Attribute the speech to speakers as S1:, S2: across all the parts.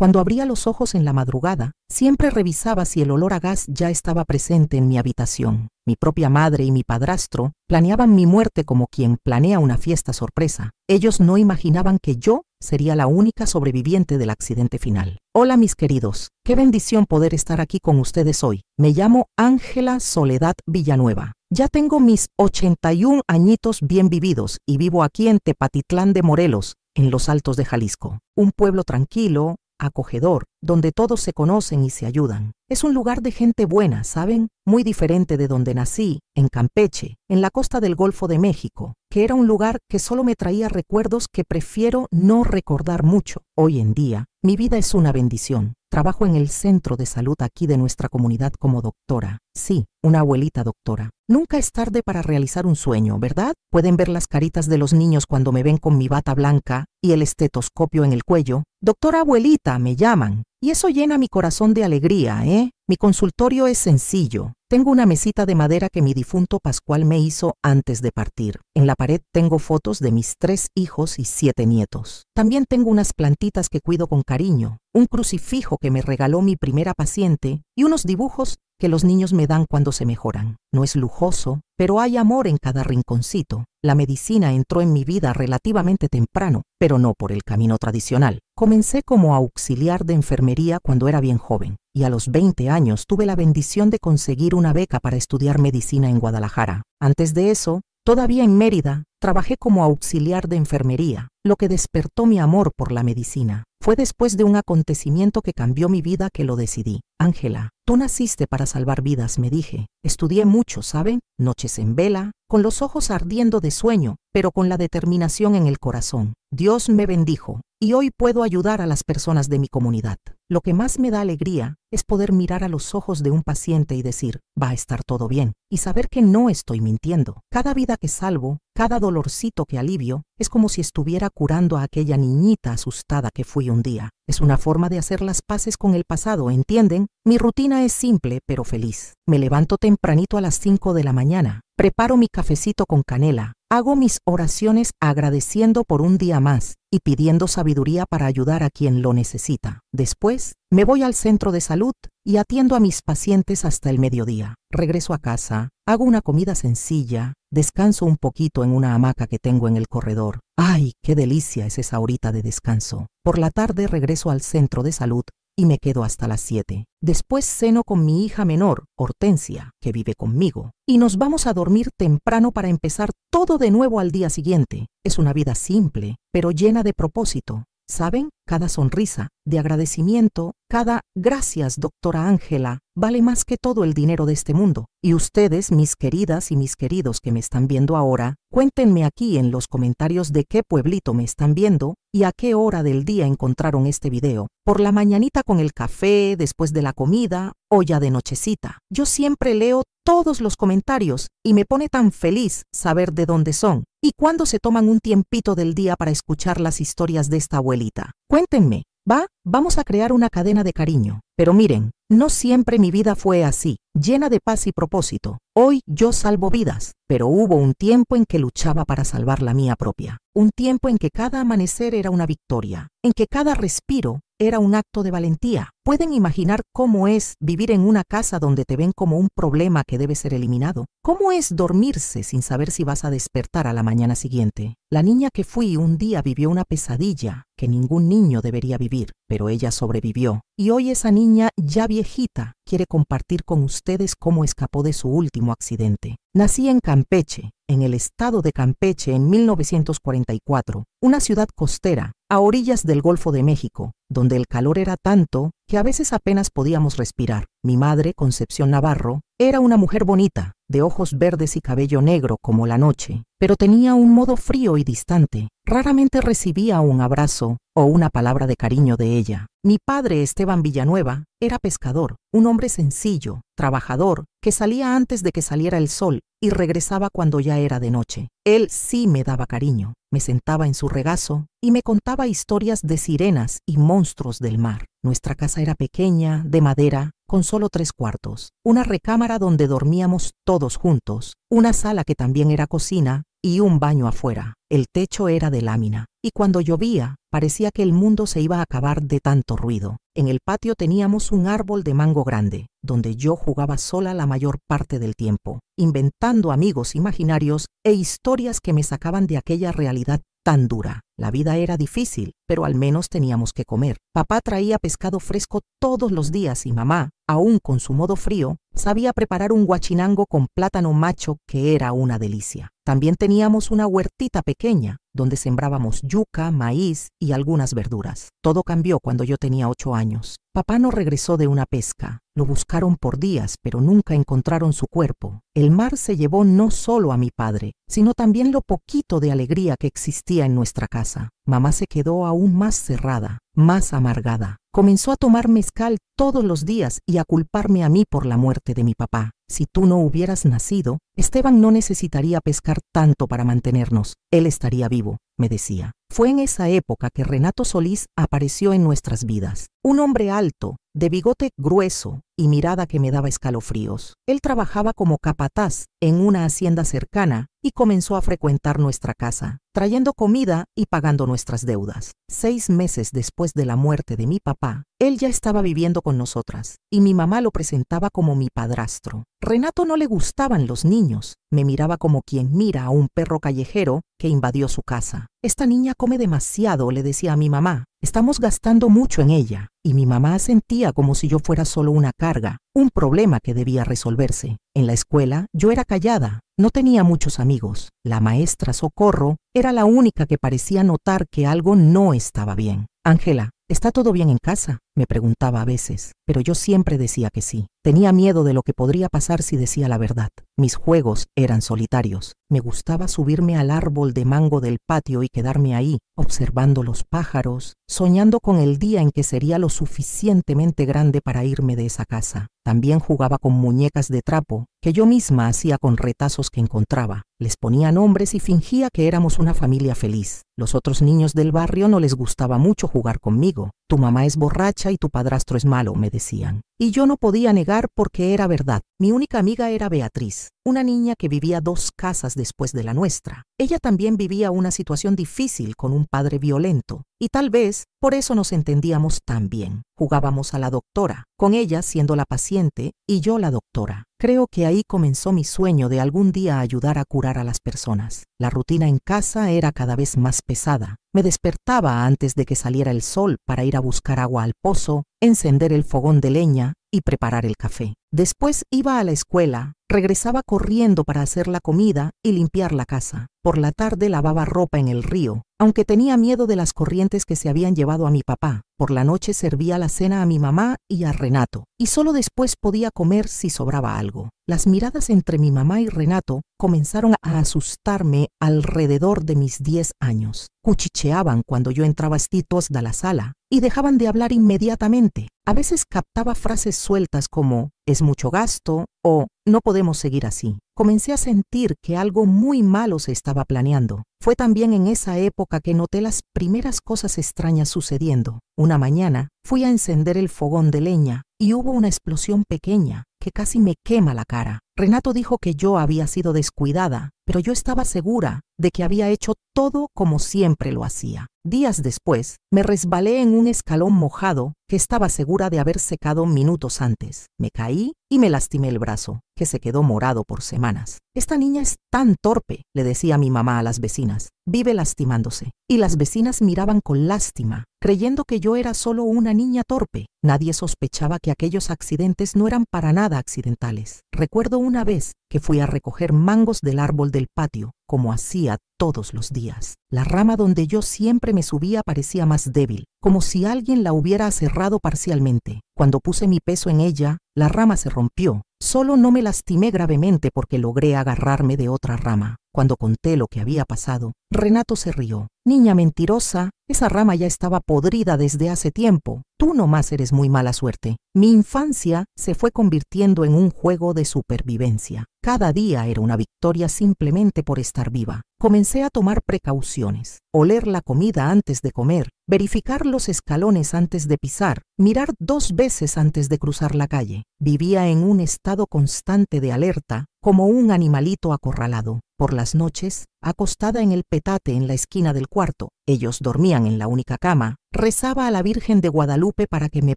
S1: Cuando abría los ojos en la madrugada, siempre revisaba si el olor a gas ya estaba presente en mi habitación. Mi propia madre y mi padrastro planeaban mi muerte como quien planea una fiesta sorpresa. Ellos no imaginaban que yo sería la única sobreviviente del accidente final. Hola mis queridos, qué bendición poder estar aquí con ustedes hoy. Me llamo Ángela Soledad Villanueva. Ya tengo mis 81 añitos bien vividos y vivo aquí en Tepatitlán de Morelos, en los Altos de Jalisco. Un pueblo tranquilo, acogedor, donde todos se conocen y se ayudan. Es un lugar de gente buena, ¿saben? Muy diferente de donde nací, en Campeche, en la costa del Golfo de México, que era un lugar que solo me traía recuerdos que prefiero no recordar mucho. Hoy en día, mi vida es una bendición. Trabajo en el centro de salud aquí de nuestra comunidad como doctora. Sí, una abuelita doctora. Nunca es tarde para realizar un sueño, ¿verdad? Pueden ver las caritas de los niños cuando me ven con mi bata blanca y el estetoscopio en el cuello. Doctora abuelita, me llaman. Y eso llena mi corazón de alegría, ¿eh? Mi consultorio es sencillo. Tengo una mesita de madera que mi difunto Pascual me hizo antes de partir. En la pared tengo fotos de mis 3 hijos y 7 nietos. También tengo unas plantitas que cuido con cariño, un crucifijo que me regaló mi primera paciente y unos dibujos que los niños me dan cuando se mejoran. No es lujoso, pero hay amor en cada rinconcito. La medicina entró en mi vida relativamente temprano, pero no por el camino tradicional. Comencé como auxiliar de enfermería cuando era bien joven, y a los 20 años tuve la bendición de conseguir una beca para estudiar medicina en Guadalajara. Antes de eso, todavía en Mérida, trabajé como auxiliar de enfermería, lo que despertó mi amor por la medicina. Fue después de un acontecimiento que cambió mi vida que lo decidí. Ángela, tú naciste para salvar vidas, me dije. Estudié mucho, ¿saben? Noches en vela, con los ojos ardiendo de sueño, pero con la determinación en el corazón. Dios me bendijo y hoy puedo ayudar a las personas de mi comunidad. Lo que más me da alegría es poder mirar a los ojos de un paciente y decir, va a estar todo bien, y saber que no estoy mintiendo. Cada vida que salvo, cada dolorcito que alivio, es como si estuviera curando a aquella niñita asustada que fui un día. Es una forma de hacer las paces con el pasado, ¿entienden? Mi rutina es simple pero feliz. Me levanto tempranito a las 5 de la mañana, preparo mi cafecito con canela, hago mis oraciones agradeciendo por un día más y pidiendo sabiduría para ayudar a quien lo necesita. Después, me voy al centro de salud y atiendo a mis pacientes hasta el mediodía. Regreso a casa, hago una comida sencilla, descanso un poquito en una hamaca que tengo en el corredor. ¡Ay, qué delicia es esa horita de descanso! Por la tarde regreso al centro de salud y me quedo hasta las 7. Después ceno con mi hija menor, Hortensia, que vive conmigo, y nos vamos a dormir temprano para empezar todo de nuevo al día siguiente. Es una vida simple, pero llena de propósito. ¿Saben? Cada sonrisa de agradecimiento, cada gracias, doctora Ángela, vale más que todo el dinero de este mundo. Y ustedes, mis queridas y mis queridos que me están viendo ahora, cuéntenme aquí en los comentarios de qué pueblito me están viendo y a qué hora del día encontraron este video. Por la mañanita con el café, después de la comida o ya de nochecita. Yo siempre leo todos los comentarios y me pone tan feliz saber de dónde son y cuándo se toman un tiempito del día para escuchar las historias de esta abuelita. Cuéntenme, ¿va? Vamos a crear una cadena de cariño. Pero miren, no siempre mi vida fue así, llena de paz y propósito. Hoy yo salvo vidas, pero hubo un tiempo en que luchaba para salvar la mía propia. Un tiempo en que cada amanecer era una victoria, en que cada respiro era un acto de valentía. ¿Pueden imaginar cómo es vivir en una casa donde te ven como un problema que debe ser eliminado? ¿Cómo es dormirse sin saber si vas a despertar a la mañana siguiente? La niña que fui un día vivió una pesadilla que ningún niño debería vivir, pero ella sobrevivió. Y hoy esa niña, ya viejita, quiere compartir con ustedes cómo escapó de su último accidente. Nací en Campeche, en el estado de Campeche en 1944, una ciudad costera, a orillas del Golfo de México, donde el calor era tanto que a veces apenas podíamos respirar. Mi madre, Concepción Navarro, era una mujer bonita, de ojos verdes y cabello negro como la noche, pero tenía un modo frío y distante. Raramente recibía un abrazo o una palabra de cariño de ella. Mi padre, Esteban Villanueva, era pescador, un hombre sencillo, trabajador, que salía antes de que saliera el sol y regresaba cuando ya era de noche. Él sí me daba cariño, me sentaba en su regazo y me contaba historias de sirenas y monstruos del mar. Nuestra casa era pequeña, de madera, con solo 3 cuartos, una recámara donde dormíamos todos juntos, una sala que también era cocina y un baño afuera. El techo era de lámina, y cuando llovía, parecía que el mundo se iba a acabar de tanto ruido. En el patio teníamos un árbol de mango grande, donde yo jugaba sola la mayor parte del tiempo, inventando amigos imaginarios e historias que me sacaban de aquella realidad tan dura. La vida era difícil, pero al menos teníamos que comer. Papá traía pescado fresco todos los días y mamá, aún con su modo frío, sabía preparar un guachinango con plátano macho que era una delicia. También teníamos una huertita pequeña, donde sembrábamos yuca, maíz y algunas verduras. Todo cambió cuando yo tenía 8 años. Papá no regresó de una pesca. Lo buscaron por días, pero nunca encontraron su cuerpo. El mar se llevó no solo a mi padre, sino también lo poquito de alegría que existía en nuestra casa. Mamá se quedó aún más cerrada, más amargada. Comenzó a tomar mezcal todos los días y a culparme a mí por la muerte de mi papá. Si tú no hubieras nacido, Esteban no necesitaría pescar tanto para mantenernos. Él estaría vivo, me decía. Fue en esa época que Renato Solís apareció en nuestras vidas. Un hombre alto, de bigote grueso y mirada que me daba escalofríos. Él trabajaba como capataz en una hacienda cercana y comenzó a frecuentar nuestra casa, trayendo comida y pagando nuestras deudas. 6 meses después de la muerte de mi papá, él ya estaba viviendo con nosotras y mi mamá lo presentaba como mi padrastro. Renato no le gustaban los niños. Me miraba como quien mira a un perro callejero que invadió su casa. Esta niña come demasiado, le decía a mi mamá. Estamos gastando mucho en ella. Y mi mamá sentía como si yo fuera solo una carga, un problema que debía resolverse. En la escuela yo era callada, no tenía muchos amigos. La maestra Socorro era la única que parecía notar que algo no estaba bien. Ángela, ¿está todo bien en casa?, me preguntaba a veces, pero yo siempre decía que sí. Tenía miedo de lo que podría pasar si decía la verdad. Mis juegos eran solitarios. Me gustaba subirme al árbol de mango del patio y quedarme ahí, observando los pájaros, soñando con el día en que sería lo suficientemente grande para irme de esa casa. También jugaba con muñecas de trapo, que yo misma hacía con retazos que encontraba. Les ponía nombres y fingía que éramos una familia feliz. Los otros niños del barrio no les gustaba mucho jugar conmigo. Tu mamá es borracha y tu padrastro es malo, me decían. Y yo no podía negar porque era verdad. Mi única amiga era Beatriz, una niña que vivía 2 casas después de la nuestra. Ella también vivía una situación difícil con un padre violento, y tal vez por eso nos entendíamos tan bien. Jugábamos a la doctora, con ella siendo la paciente y yo la doctora. Creo que ahí comenzó mi sueño de algún día ayudar a curar a las personas. La rutina en casa era cada vez más pesada. Me despertaba antes de que saliera el sol para ir a buscar agua al pozo, encender el fogón de leña y preparar el café. Después iba a la escuela, regresaba corriendo para hacer la comida y limpiar la casa. Por la tarde lavaba ropa en el río, aunque tenía miedo de las corrientes que se habían llevado a mi papá. Por la noche servía la cena a mi mamá y a Renato, y solo después podía comer si sobraba algo. Las miradas entre mi mamá y Renato comenzaron a asustarme alrededor de mis 10 años. Cuchicheaban cuando yo entraba estitos de la sala y dejaban de hablar inmediatamente. A veces captaba frases sueltas como «es mucho gasto» o «no podemos seguir así». Comencé a sentir que algo muy malo se estaba planeando. Fue también en esa época que noté las primeras cosas extrañas sucediendo. Una mañana fui a encender el fogón de leña y hubo una explosión pequeña que casi me quema la cara. Renato dijo que yo había sido descuidada, pero yo estaba segura de que había hecho todo como siempre lo hacía. Días después, me resbalé en un escalón mojado que estaba segura de haber secado minutos antes. Me caí y me lastimé el brazo, que se quedó morado por semanas. «Esta niña es tan torpe», le decía mi mamá a las vecinas. «Vive lastimándose». Y las vecinas miraban con lástima, creyendo que yo era solo una niña torpe. Nadie sospechaba que aquellos accidentes no eran para nada accidentales. Recuerdo una vez que fui a recoger mangos del árbol del patio, como hacía todos los días. La rama donde yo siempre me subía parecía más débil, como si alguien la hubiera aserrado parcialmente. Cuando puse mi peso en ella, la rama se rompió. Solo no me lastimé gravemente porque logré agarrarme de otra rama. Cuando conté lo que había pasado, Renato se rió. Niña mentirosa, esa rama ya estaba podrida desde hace tiempo. Tú nomás eres muy mala suerte. Mi infancia se fue convirtiendo en un juego de supervivencia. Cada día era una victoria simplemente por estar viva. Comencé a tomar precauciones, oler la comida antes de comer, verificar los escalones antes de pisar, mirar 2 veces antes de cruzar la calle. Vivía en un estado constante de alerta, como un animalito acorralado. Por las noches, acostada en el petate en la esquina del cuarto, ellos dormían en la única cama, rezaba a la Virgen de Guadalupe para que me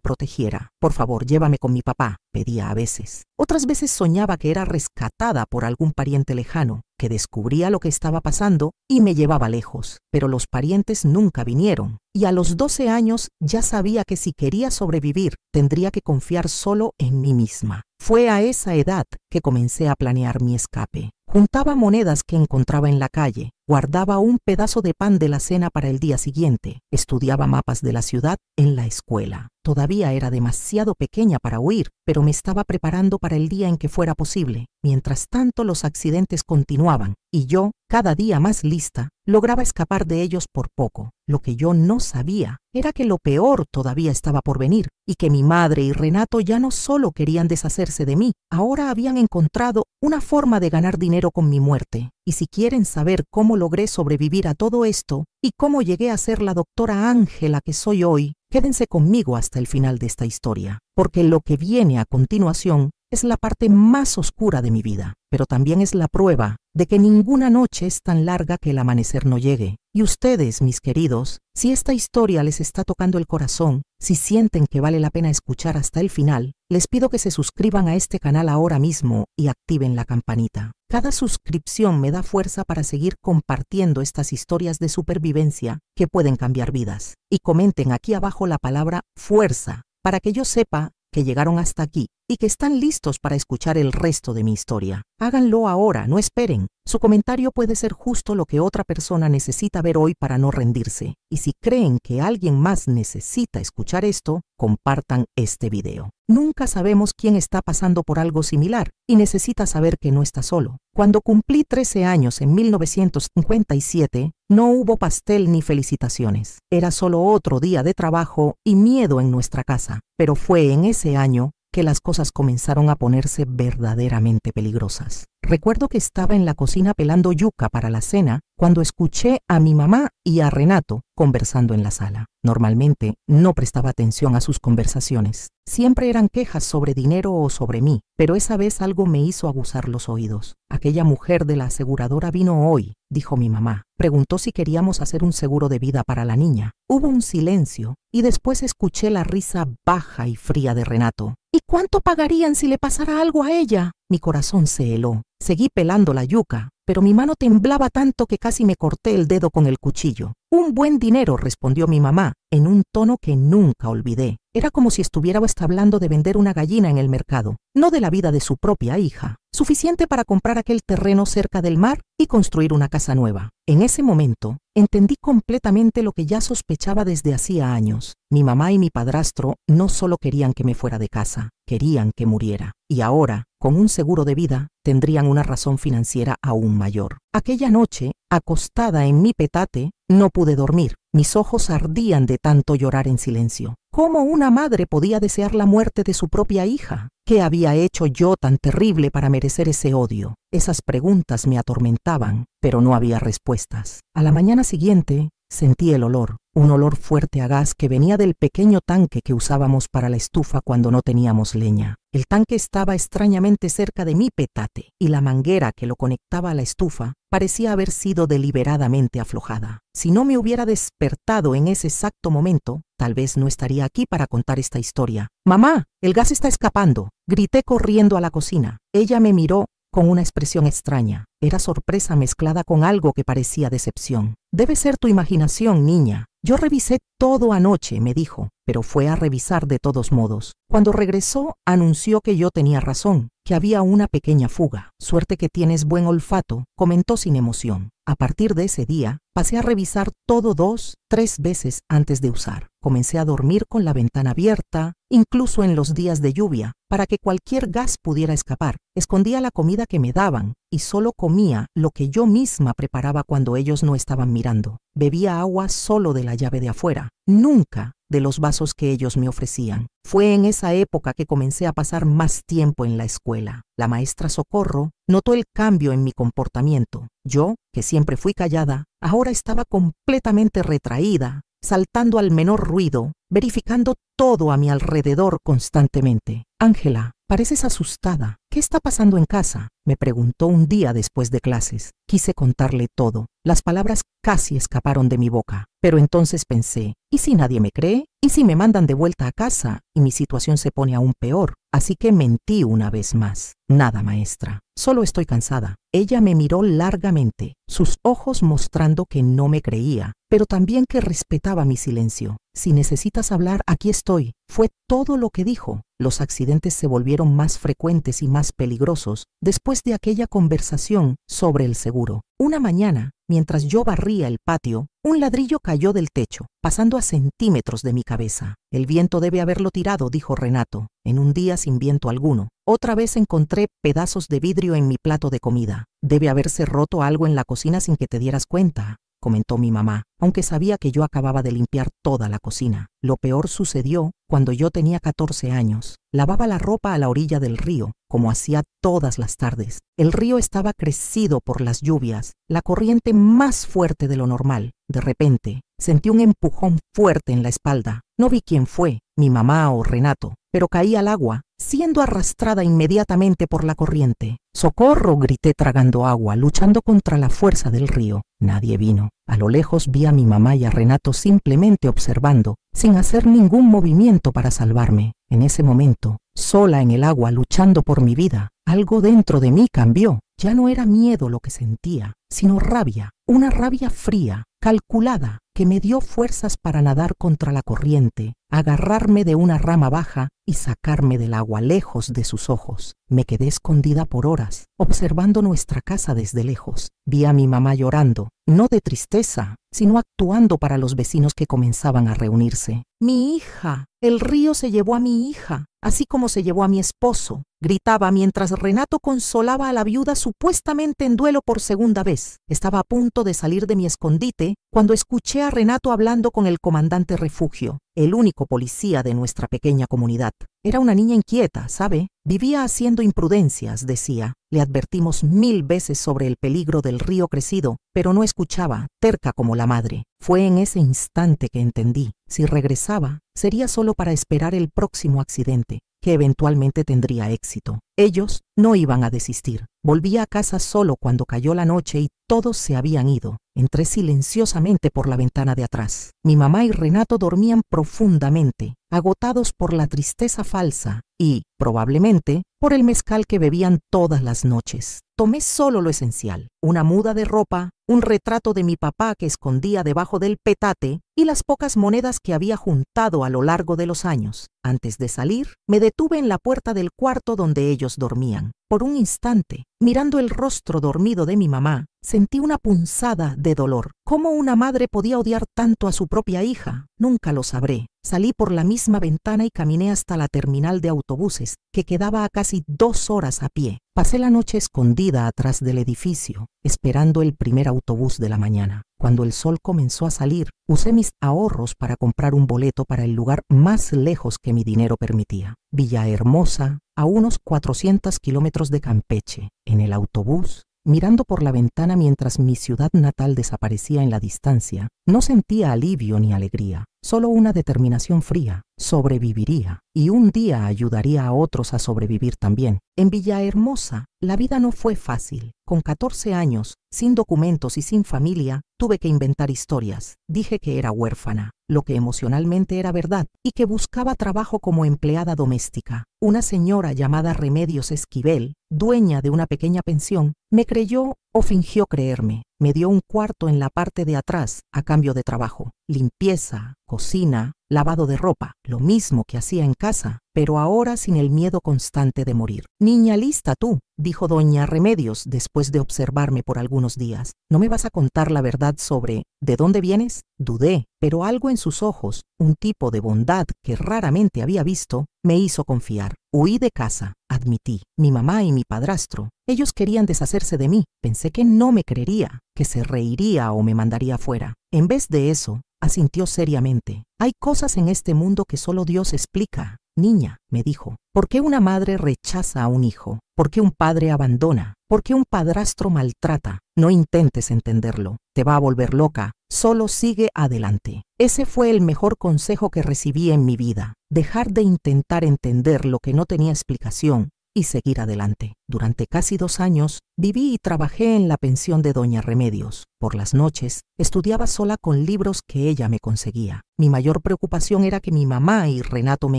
S1: protegiera. Por favor, llévame con mi papá, pedía a veces. Otras veces soñaba que era rescatada por algún pariente lejano, que descubría lo que estaba pasando y me llevaba lejos. Pero los parientes nunca vinieron. Y a los 12 años ya sabía que si quería sobrevivir, tendría que confiar solo en mí misma. Fue a esa edad que comencé a planear mi escape. Juntaba monedas que encontraba en la calle, guardaba un pedazo de pan de la cena para el día siguiente, estudiaba mapas de la ciudad en la escuela. Todavía era demasiado pequeña para huir, pero me estaba preparando para el día en que fuera posible. Mientras tanto, los accidentes continuaban, y yo, cada día más lista, lograba escapar de ellos por poco. Lo que yo no sabía era que lo peor todavía estaba por venir, y que mi madre y Renato ya no solo querían deshacerse de mí, ahora habían encontrado una forma de ganar dinero con mi muerte. Y si quieren saber cómo logré sobrevivir a todo esto, y cómo llegué a ser la doctora Ángela que soy hoy, quédense conmigo hasta el final de esta historia, porque lo que viene a continuación es la parte más oscura de mi vida, pero también es la prueba de que ninguna noche es tan larga que el amanecer no llegue. Y ustedes, mis queridos, si esta historia les está tocando el corazón, si sienten que vale la pena escuchar hasta el final, les pido que se suscriban a este canal ahora mismo y activen la campanita. Cada suscripción me da fuerza para seguir compartiendo estas historias de supervivencia que pueden cambiar vidas. Y comenten aquí abajo la palabra fuerza para que yo sepa que llegaron hasta aquí y que están listos para escuchar el resto de mi historia. Háganlo ahora, no esperen. Su comentario puede ser justo lo que otra persona necesita ver hoy para no rendirse. Y si creen que alguien más necesita escuchar esto, compartan este video. Nunca sabemos quién está pasando por algo similar y necesita saber que no está solo. Cuando cumplí 13 años en 1957, no hubo pastel ni felicitaciones. Era solo otro día de trabajo y miedo en nuestra casa. Pero fue en ese año que las cosas comenzaron a ponerse verdaderamente peligrosas. Recuerdo que estaba en la cocina pelando yuca para la cena cuando escuché a mi mamá y a Renato conversando en la sala. Normalmente no prestaba atención a sus conversaciones. Siempre eran quejas sobre dinero o sobre mí, pero esa vez algo me hizo aguzar los oídos. Aquella mujer de la aseguradora vino hoy, dijo mi mamá. Preguntó si queríamos hacer un seguro de vida para la niña. Hubo un silencio y después escuché la risa baja y fría de Renato. ¿Y cuánto pagarían si le pasara algo a ella? Mi corazón se heló. Seguí pelando la yuca, pero mi mano temblaba tanto que casi me corté el dedo con el cuchillo. Un buen dinero, respondió mi mamá, en un tono que nunca olvidé. Era como si estuviera hablando de vender una gallina en el mercado, no de la vida de su propia hija. Suficiente para comprar aquel terreno cerca del mar y construir una casa nueva. En ese momento, entendí completamente lo que ya sospechaba desde hacía años. Mi mamá y mi padrastro no solo querían que me fuera de casa, querían que muriera. Y ahora, con un seguro de vida, tendrían una razón financiera aún mayor. Aquella noche, acostada en mi petate, no pude dormir. Mis ojos ardían de tanto llorar en silencio. ¿Cómo una madre podía desear la muerte de su propia hija? ¿Qué había hecho yo tan terrible para merecer ese odio? Esas preguntas me atormentaban, pero no había respuestas. A la mañana siguiente, sentí el olor, un olor fuerte a gas que venía del pequeño tanque que usábamos para la estufa cuando no teníamos leña. El tanque estaba extrañamente cerca de mi petate y la manguera que lo conectaba a la estufa parecía haber sido deliberadamente aflojada. Si no me hubiera despertado en ese exacto momento, tal vez no estaría aquí para contar esta historia. «¡Mamá! ¡El gas está escapando!», grité corriendo a la cocina. Ella me miró con una expresión extraña. Era sorpresa mezclada con algo que parecía decepción. «Debe ser tu imaginación, niña. Yo revisé todo anoche», me dijo, pero fue a revisar de todos modos. Cuando regresó, anunció que yo tenía razón, que había una pequeña fuga. «Suerte que tienes buen olfato», comentó sin emoción. A partir de ese día, pasé a revisar todo 2-3 veces antes de usar. Comencé a dormir con la ventana abierta, incluso en los días de lluvia, para que cualquier gas pudiera escapar. Escondía la comida que me daban y solo comía lo que yo misma preparaba cuando ellos no estaban mirando. Bebía agua solo de la llave de afuera, nunca de los vasos que ellos me ofrecían. Fue en esa época que comencé a pasar más tiempo en la escuela. La maestra Socorro notó el cambio en mi comportamiento. Yo, que siempre fui callada, ahora estaba completamente retraída, saltando al menor ruido, verificando todo a mi alrededor constantemente. Ángela, pareces asustada. ¿Qué está pasando en casa?, me preguntó un día después de clases. Quise contarle todo. Las palabras casi escaparon de mi boca. Pero entonces pensé, ¿y si nadie me cree? ¿Y si me mandan de vuelta a casa y mi situación se pone aún peor? Así que mentí una vez más. Nada, maestra. Solo estoy cansada. Ella me miró largamente, sus ojos mostrando que no me creía, pero también que respetaba mi silencio. Si necesitas hablar, aquí estoy. Fue todo lo que dijo. Los accidentes se volvieron más frecuentes y más peligrosos después de aquella conversación sobre el seguro. Una mañana, mientras yo barría el patio, un ladrillo cayó del techo, pasando a centímetros de mi cabeza. El viento debe haberlo tirado, dijo Renato, en un día sin viento alguno. Otra vez encontré pedazos de vidrio en mi plato de comida. Debe haberse roto algo en la cocina sin que te dieras cuenta, comentó mi mamá, aunque sabía que yo acababa de limpiar toda la cocina. Lo peor sucedió cuando yo tenía 14 años. Lavaba la ropa a la orilla del río, como hacía todas las tardes. El río estaba crecido por las lluvias, la corriente más fuerte de lo normal. De repente, sentí un empujón fuerte en la espalda. No vi quién fue, mi mamá o Renato, pero caí al agua, siendo arrastrada inmediatamente por la corriente. ¡Socorro!, grité tragando agua, luchando contra la fuerza del río. Nadie vino. A lo lejos vi a mi mamá y a Renato simplemente observando, sin hacer ningún movimiento para salvarme. En ese momento, sola en el agua luchando por mi vida, algo dentro de mí cambió. Ya no era miedo lo que sentía, sino rabia, una rabia fría, calculada, que me dio fuerzas para nadar contra la corriente, agarrarme de una rama baja y sacarme del agua lejos de sus ojos. Me quedé escondida por horas, observando nuestra casa desde lejos. Vi a mi mamá llorando, no de tristeza, sino actuando para los vecinos que comenzaban a reunirse. «Mi hija, el río se llevó a mi hija, así como se llevó a mi esposo», gritaba mientras Renato consolaba a la viuda supuestamente en duelo por segunda vez. Estaba a punto de salir de mi escondite cuando escuché a Renato hablando con el comandante Refugio, el único policía de nuestra pequeña comunidad. Era una niña inquieta, ¿sabe? Vivía haciendo imprudencias, decía. Le advertimos 1000 veces sobre el peligro del río crecido, pero no escuchaba, terca como la madre. Fue en ese instante que entendí. Si regresaba, sería solo para esperar el próximo accidente, que eventualmente tendría éxito. Ellos no iban a desistir. Volví a casa solo cuando cayó la noche y todos se habían ido. Entré silenciosamente por la ventana de atrás. Mi mamá y Renato dormían profundamente, agotados por la tristeza falsa y, probablemente, por el mezcal que bebían todas las noches. Tomé solo lo esencial: una muda de ropa, un retrato de mi papá que escondía debajo del petate y las pocas monedas que había juntado a lo largo de los años. Antes de salir, me detuve en la puerta del cuarto donde ellos dormían. Por un instante, mirando el rostro dormido de mi mamá, sentí una punzada de dolor. ¿Cómo una madre podía odiar tanto a su propia hija? Nunca lo sabré. Salí por la misma ventana y caminé hasta la terminal de autobuses, que quedaba a casi 2 horas a pie. Pasé la noche escondida atrás del edificio, esperando el primer autobús de la mañana. Cuando el sol comenzó a salir, usé mis ahorros para comprar un boleto para el lugar más lejos que mi dinero permitía. Villahermosa, a unos 400 kilómetros de Campeche. En el autobús, mirando por la ventana mientras mi ciudad natal desaparecía en la distancia, no sentía alivio ni alegría, solo una determinación fría. Sobreviviría, y un día ayudaría a otros a sobrevivir también. En Villahermosa, la vida no fue fácil. Con 14 años, sin documentos y sin familia, tuve que inventar historias. Dije que era huérfana, lo que emocionalmente era verdad, y que buscaba trabajo como empleada doméstica. Una señora llamada Remedios Esquivel, dueña de una pequeña pensión, me creyó o fingió creerme. Me dio un cuarto en la parte de atrás a cambio de trabajo. Limpieza, cocina, lavado de ropa, lo mismo que hacía en casa, pero ahora sin el miedo constante de morir. «Niña lista tú», dijo doña Remedios después de observarme por algunos días. «¿No me vas a contar la verdad sobre de dónde vienes?». Dudé, pero algo en sus ojos, un tipo de bondad que raramente había visto, me hizo confiar. Huí de casa, admití. Mi mamá y mi padrastro, ellos querían deshacerse de mí. Pensé que no me creería, que se reiría o me mandaría fuera. En vez de eso, asintió seriamente. Hay cosas en este mundo que solo Dios explica. Niña, me dijo, ¿por qué una madre rechaza a un hijo? ¿Por qué un padre abandona? ¿Por qué un padrastro maltrata? No intentes entenderlo, te va a volver loca, solo sigue adelante. Ese fue el mejor consejo que recibí en mi vida, dejar de intentar entender lo que no tenía explicación y seguir adelante. Durante casi 2 años viví y trabajé en la pensión de Doña Remedios. Por las noches estudiaba sola con libros que ella me conseguía. Mi mayor preocupación era que mi mamá y Renato me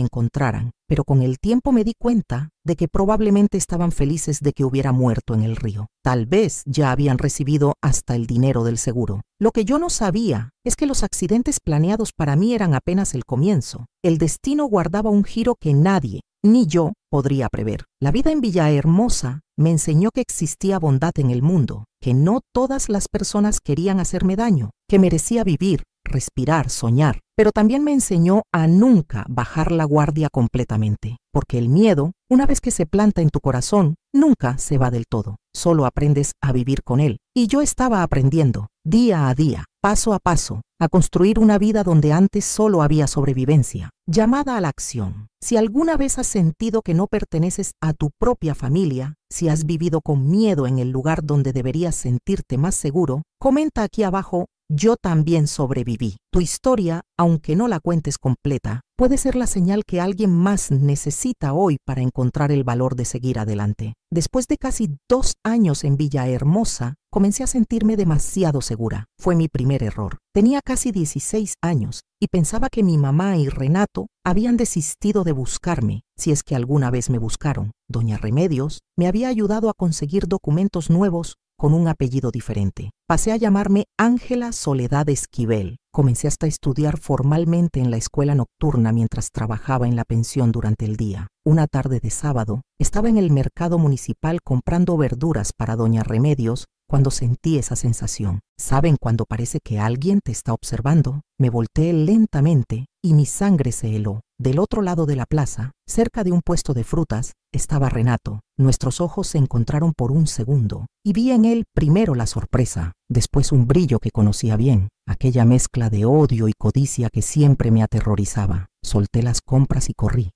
S1: encontraran, pero con el tiempo me di cuenta de que probablemente estaban felices de que hubiera muerto en el río. Tal vez ya habían recibido hasta el dinero del seguro. Lo que yo no sabía es que los accidentes planeados para mí eran apenas el comienzo. El destino guardaba un giro que nadie, ni yo, podría prever. La vida en Villahermosa me enseñó que existía bondad en el mundo, que no todas las personas querían hacerme daño, que merecía vivir, respirar, soñar, pero también me enseñó a nunca bajar la guardia completamente, porque el miedo, una vez que se planta en tu corazón, nunca se va del todo, solo aprendes a vivir con él. Y yo estaba aprendiendo, día a día, paso a paso, a construir una vida donde antes solo había sobrevivencia, llamada a la acción. Si alguna vez has sentido que no perteneces a tu propia familia, si has vivido con miedo en el lugar donde deberías sentirte más seguro, comenta aquí abajo: yo también sobreviví. Tu historia, aunque no la cuentes completa, puede ser la señal que alguien más necesita hoy para encontrar el valor de seguir adelante. Después de casi 2 años en Villahermosa, comencé a sentirme demasiado segura. Fue mi primer error. Tenía casi 16 años y pensaba que mi mamá y Renato habían desistido de buscarme, si es que alguna vez me buscaron. Doña Remedios me había ayudado a conseguir documentos nuevos con un apellido diferente. Pasé a llamarme Ángela Soledad Esquivel. Comencé hasta a estudiar formalmente en la escuela nocturna mientras trabajaba en la pensión durante el día. Una tarde de sábado, estaba en el mercado municipal comprando verduras para Doña Remedios cuando sentí esa sensación. ¿Saben cuando parece que alguien te está observando? Me volteé lentamente y mi sangre se heló. Del otro lado de la plaza, cerca de un puesto de frutas, estaba Renato. Nuestros ojos se encontraron por un segundo y vi en él primero la sorpresa, después un brillo que conocía bien, aquella mezcla de odio y codicia que siempre me aterrorizaba. Solté las compras y corrí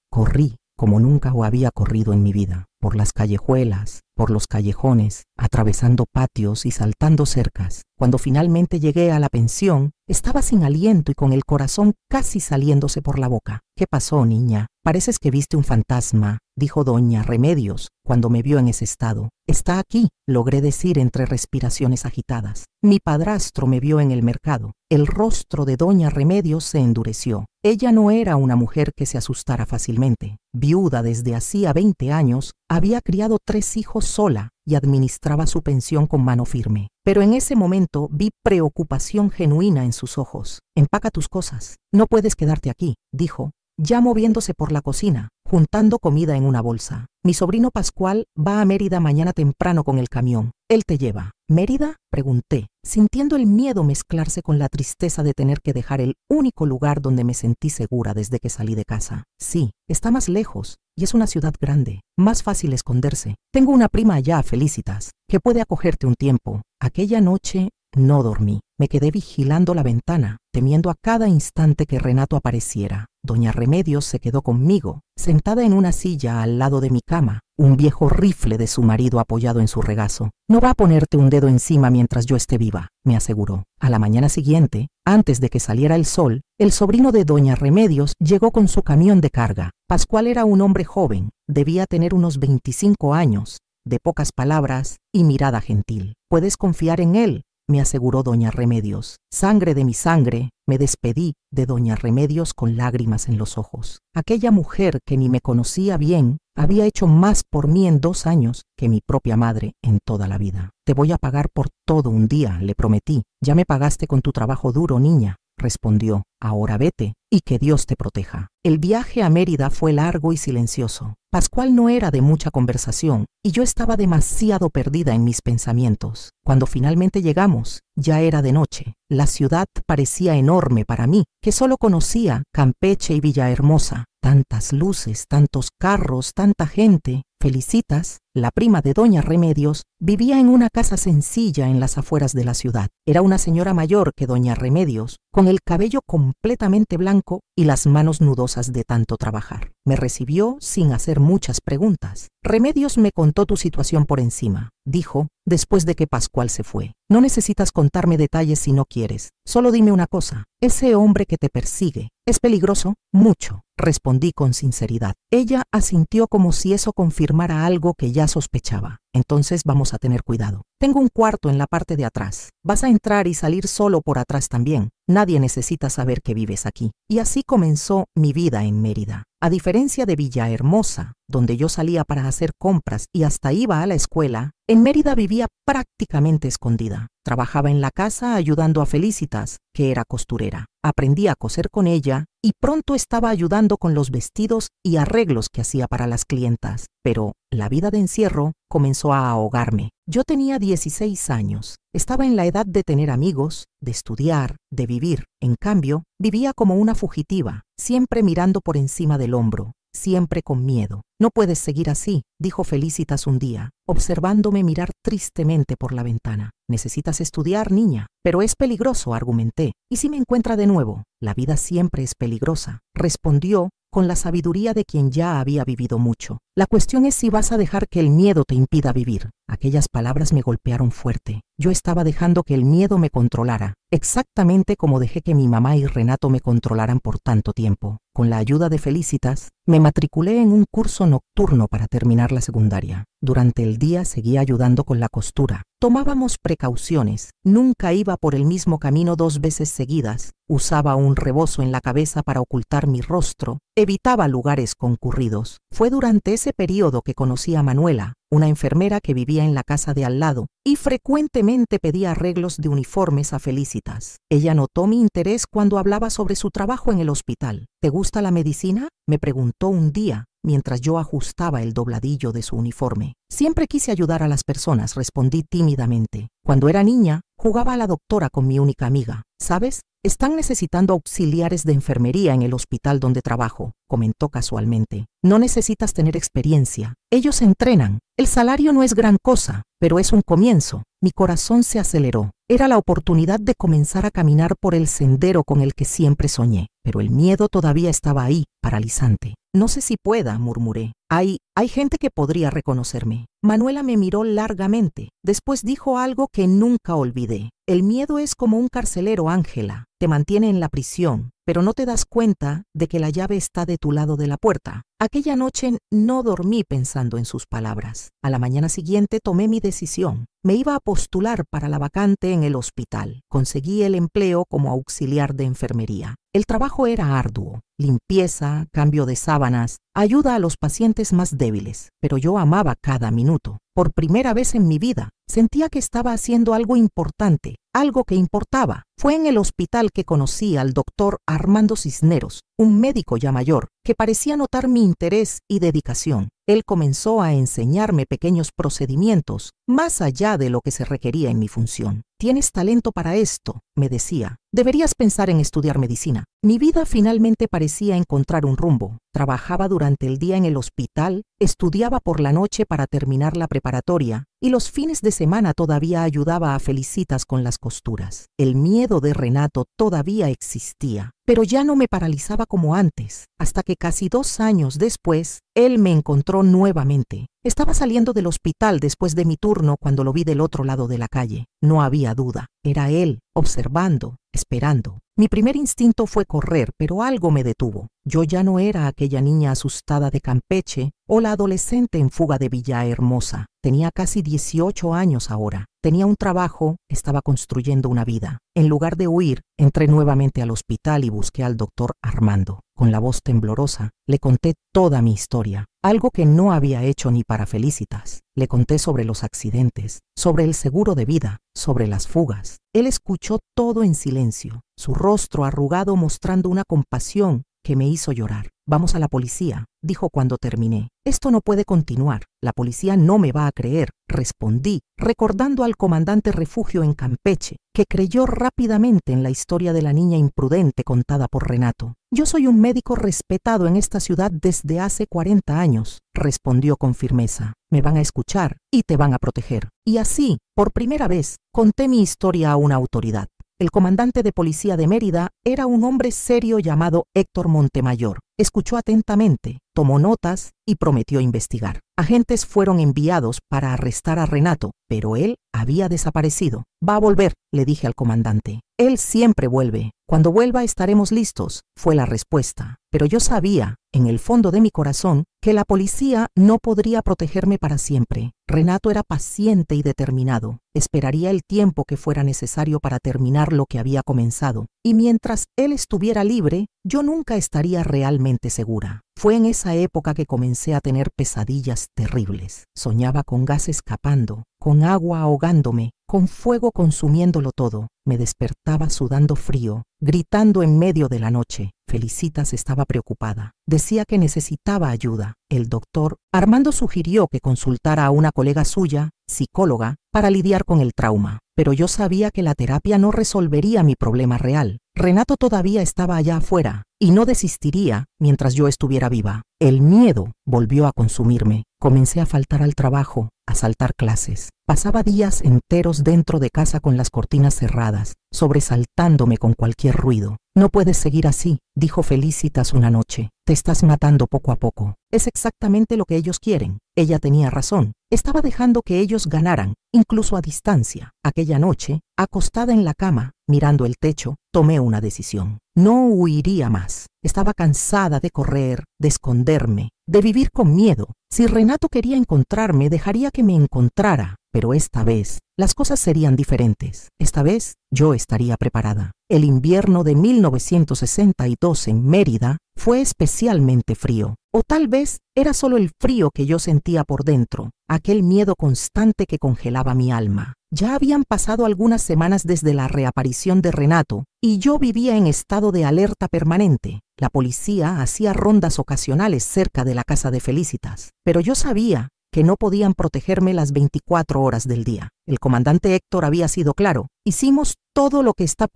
S1: como nunca había corrido en mi vida, por las callejuelas, por los callejones, atravesando patios y saltando cercas. Cuando finalmente llegué a la pensión, estaba sin aliento y con el corazón casi saliéndose por la boca. ¿Qué pasó, niña? Pareces que viste un fantasma, dijo Doña Remedios cuando me vio en ese estado. Está aquí, logré decir entre respiraciones agitadas. Mi padrastro me vio en el mercado. El rostro de Doña Remedios se endureció. Ella no era una mujer que se asustara fácilmente. Viuda desde hacía 20 años, había criado 3 hijos sola y administraba su pensión con mano firme. Pero en ese momento vi preocupación genuina en sus ojos. Empaca tus cosas. No puedes quedarte aquí, dijo, ya moviéndose por la cocina, juntando comida en una bolsa. Mi sobrino Pascual va a Mérida mañana temprano con el camión. Él te lleva. ¿Mérida?, pregunté, sintiendo el miedo mezclarse con la tristeza de tener que dejar el único lugar donde me sentí segura desde que salí de casa. Sí, está más lejos y es una ciudad grande, más fácil esconderse. Tengo una prima allá, Felicitas, que puede acogerte un tiempo. Aquella noche no dormí. Me quedé vigilando la ventana, temiendo a cada instante que Renato apareciera. Doña Remedios se quedó conmigo, sentada en una silla al lado de mi cama, un viejo rifle de su marido apoyado en su regazo. No va a ponerte un dedo encima mientras yo esté viva, me aseguró. A la mañana siguiente, antes de que saliera el sol, el sobrino de Doña Remedios llegó con su camión de carga. Pascual era un hombre joven, debía tener unos 25 años, de pocas palabras y mirada gentil. Puedes confiar en él, me aseguró Doña Remedios. Sangre de mi sangre, me despedí de Doña Remedios con lágrimas en los ojos. Aquella mujer que ni me conocía bien había hecho más por mí en 2 años que mi propia madre en toda la vida. Te voy a pagar por todo un día, le prometí. Ya me pagaste con tu trabajo duro, niña. respondió. Ahora vete y que Dios te proteja. El viaje a Mérida fue largo y silencioso. Pascual no era de mucha conversación y yo estaba demasiado perdida en mis pensamientos. Cuando finalmente llegamos, ya era de noche. La ciudad parecía enorme para mí, que solo conocía Campeche y Villahermosa. Tantas luces, tantos carros, tanta gente. Felicitas, la prima de doña Remedios, vivía en una casa sencilla en las afueras de la ciudad. Era una señora mayor que doña Remedios, con el cabello completamente blanco y las manos nudosas de tanto trabajar. Me recibió sin hacer muchas preguntas. Remedios me contó tu situación por encima, dijo, después de que Pascual se fue. No necesitas contarme detalles si no quieres. Solo dime una cosa. Ese hombre que te persigue, ¿es peligroso? Mucho, respondí con sinceridad. Ella asintió como si eso confirmara algo que ya sospechaba. Entonces vamos a tener cuidado. Tengo un cuarto en la parte de atrás. Vas a entrar y salir solo por atrás también. Nadie necesita saber que vives aquí. Y así comenzó mi vida en Mérida. A diferencia de Villahermosa, donde yo salía para hacer compras y hasta iba a la escuela, en Mérida vivía prácticamente escondida. Trabajaba en la casa ayudando a Felicitas, que era costurera. Aprendí a coser con ella y pronto estaba ayudando con los vestidos y arreglos que hacía para las clientas. Pero la vida de encierro comenzó a ahogarme. Yo tenía 16 años. Estaba en la edad de tener amigos, de estudiar, de vivir. En cambio, vivía como una fugitiva, siempre mirando por encima del hombro, siempre con miedo. No puedes seguir así, dijo Felicitas un día, observándome mirar tristemente por la ventana. Necesitas estudiar, niña. Pero es peligroso, argumenté. ¿Y si me encuentra de nuevo? La vida siempre es peligrosa, respondió con la sabiduría de quien ya había vivido mucho. La cuestión es si vas a dejar que el miedo te impida vivir. Aquellas palabras me golpearon fuerte. Yo estaba dejando que el miedo me controlara, exactamente como dejé que mi mamá y Renato me controlaran por tanto tiempo. Con la ayuda de Felicitas, me matriculé en un curso nocturno para terminar la secundaria. Durante el día seguía ayudando con la costura. Tomábamos precauciones. Nunca iba por el mismo camino 2 veces seguidas. Usaba un rebozo en la cabeza para ocultar mi rostro. Evitaba lugares concurridos. Fue durante ese periodo que conocí a Manuela, una enfermera que vivía en la casa de al lado, y frecuentemente pedía arreglos de uniformes a Felicitas. Ella notó mi interés cuando hablaba sobre su trabajo en el hospital. ¿Te gusta la medicina?, me preguntó un día, mientras yo ajustaba el dobladillo de su uniforme. Siempre quise ayudar a las personas, respondí tímidamente. Cuando era niña, jugaba a la doctora con mi única amiga. ¿Sabes? Están necesitando auxiliares de enfermería en el hospital donde trabajo, comentó casualmente. No necesitas tener experiencia. Ellos entrenan. El salario no es gran cosa, pero es un comienzo. Mi corazón se aceleró. Era la oportunidad de comenzar a caminar por el sendero con el que siempre soñé, pero el miedo todavía estaba ahí, paralizante. No sé si pueda, murmuré. Hay gente que podría reconocerme. Manuela me miró largamente. Después dijo algo que nunca olvidé. El miedo es como un carcelero, Ángela. Te mantiene en la prisión, pero no te das cuenta de que la llave está de tu lado de la puerta. Aquella noche no dormí pensando en sus palabras. A la mañana siguiente tomé mi decisión. Me iba a postular para la vacante en el hospital. Conseguí el empleo como auxiliar de enfermería. El trabajo era arduo. Limpieza, cambio de sábanas, ayuda a los pacientes más débiles. Pero yo amaba cada minuto. Por primera vez en mi vida, sentía que estaba haciendo algo importante, algo que importaba. Fue en el hospital que conocí al doctor Armando Cisneros, un médico ya mayor, que parecía notar mi interés y dedicación. Él comenzó a enseñarme pequeños procedimientos, más allá de lo que se requería en mi función. Tienes talento para esto, me decía. Deberías pensar en estudiar medicina. Mi vida finalmente parecía encontrar un rumbo. Trabajaba durante el día en el hospital, estudiaba por la noche para terminar la preparatoria y los fines de semana todavía ayudaba a Felicitas con las costuras. El miedo de Renato todavía existía, pero ya no me paralizaba como antes, hasta que casi 2 años después, él me encontró nuevamente. Estaba saliendo del hospital después de mi turno cuando lo vi del otro lado de la calle. No había duda, era él, observando, esperando. Mi primer instinto fue correr, pero algo me detuvo. Yo ya no era aquella niña asustada de Campeche o la adolescente en fuga de Villahermosa. Tenía casi 18 años ahora. Tenía un trabajo, estaba construyendo una vida. En lugar de huir, entré nuevamente al hospital y busqué al doctor Armando. Con la voz temblorosa, le conté toda mi historia, algo que no había hecho ni para Felicitas. Le conté sobre los accidentes, sobre el seguro de vida, sobre las fugas. Él escuchó todo en silencio, su rostro arrugado mostrando una compasión que me hizo llorar. Vamos a la policía, dijo cuando terminé. Esto no puede continuar. La policía no me va a creer, respondí, recordando al comandante Refugio en Campeche, que creyó rápidamente en la historia de la niña imprudente contada por Renato. Yo soy un médico respetado en esta ciudad desde hace 40 años, respondió con firmeza. Me van a escuchar y te van a proteger. Y así, por primera vez, conté mi historia a una autoridad. El comandante de policía de Mérida era un hombre serio llamado Héctor Montemayor. Escuchó atentamente, tomó notas y prometió investigar. Agentes fueron enviados para arrestar a Renato, pero él había desaparecido. Va a volver, le dije al comandante. Él siempre vuelve. Cuando vuelva estaremos listos, fue la respuesta. Pero yo sabía, en el fondo de mi corazón, que la policía no podría protegerme para siempre. Renato era paciente y determinado. Esperaría el tiempo que fuera necesario para terminar lo que había comenzado. Y mientras él estuviera libre, yo nunca estaría realmente segura. Fue en esa época que comencé a tener pesadillas terribles. Soñaba con gas escapando, con agua ahogándome, con fuego consumiéndolo todo. Me despertaba sudando frío, gritando en medio de la noche. Felicitas estaba preocupada. Decía que necesitaba ayuda. El doctor Armando sugirió que consultara a una colega suya, psicóloga, para lidiar con el trauma. Pero yo sabía que la terapia no resolvería mi problema real. Renato todavía estaba allá afuera y no desistiría mientras yo estuviera viva. El miedo volvió a consumirme. Comencé a faltar al trabajo, a saltar clases. Pasaba días enteros dentro de casa con las cortinas cerradas, sobresaltándome con cualquier ruido. No puedes seguir así, dijo Felicitas una noche. Te estás matando poco a poco. Es exactamente lo que ellos quieren. Ella tenía razón. Estaba dejando que ellos ganaran, incluso a distancia. Aquella noche, acostada en la cama, mirando el techo, tomé una decisión. No huiría más. Estaba cansada de correr, de esconderme, de vivir con miedo. Si Renato quería encontrarme, dejaría que me encontrara. Pero esta vez, las cosas serían diferentes. Esta vez, yo estaría preparada. El invierno de 1962 en Mérida fue especialmente frío. O tal vez era solo el frío que yo sentía por dentro, aquel miedo constante que congelaba mi alma. Ya habían pasado algunas semanas desde la reaparición de Renato y yo vivía en estado de alerta permanente. La policía hacía rondas ocasionales cerca de la casa de Felicitas, pero yo sabía que no podían protegerme las 24 horas del día. El comandante Héctor había sido claro. Hicimos todo lo que está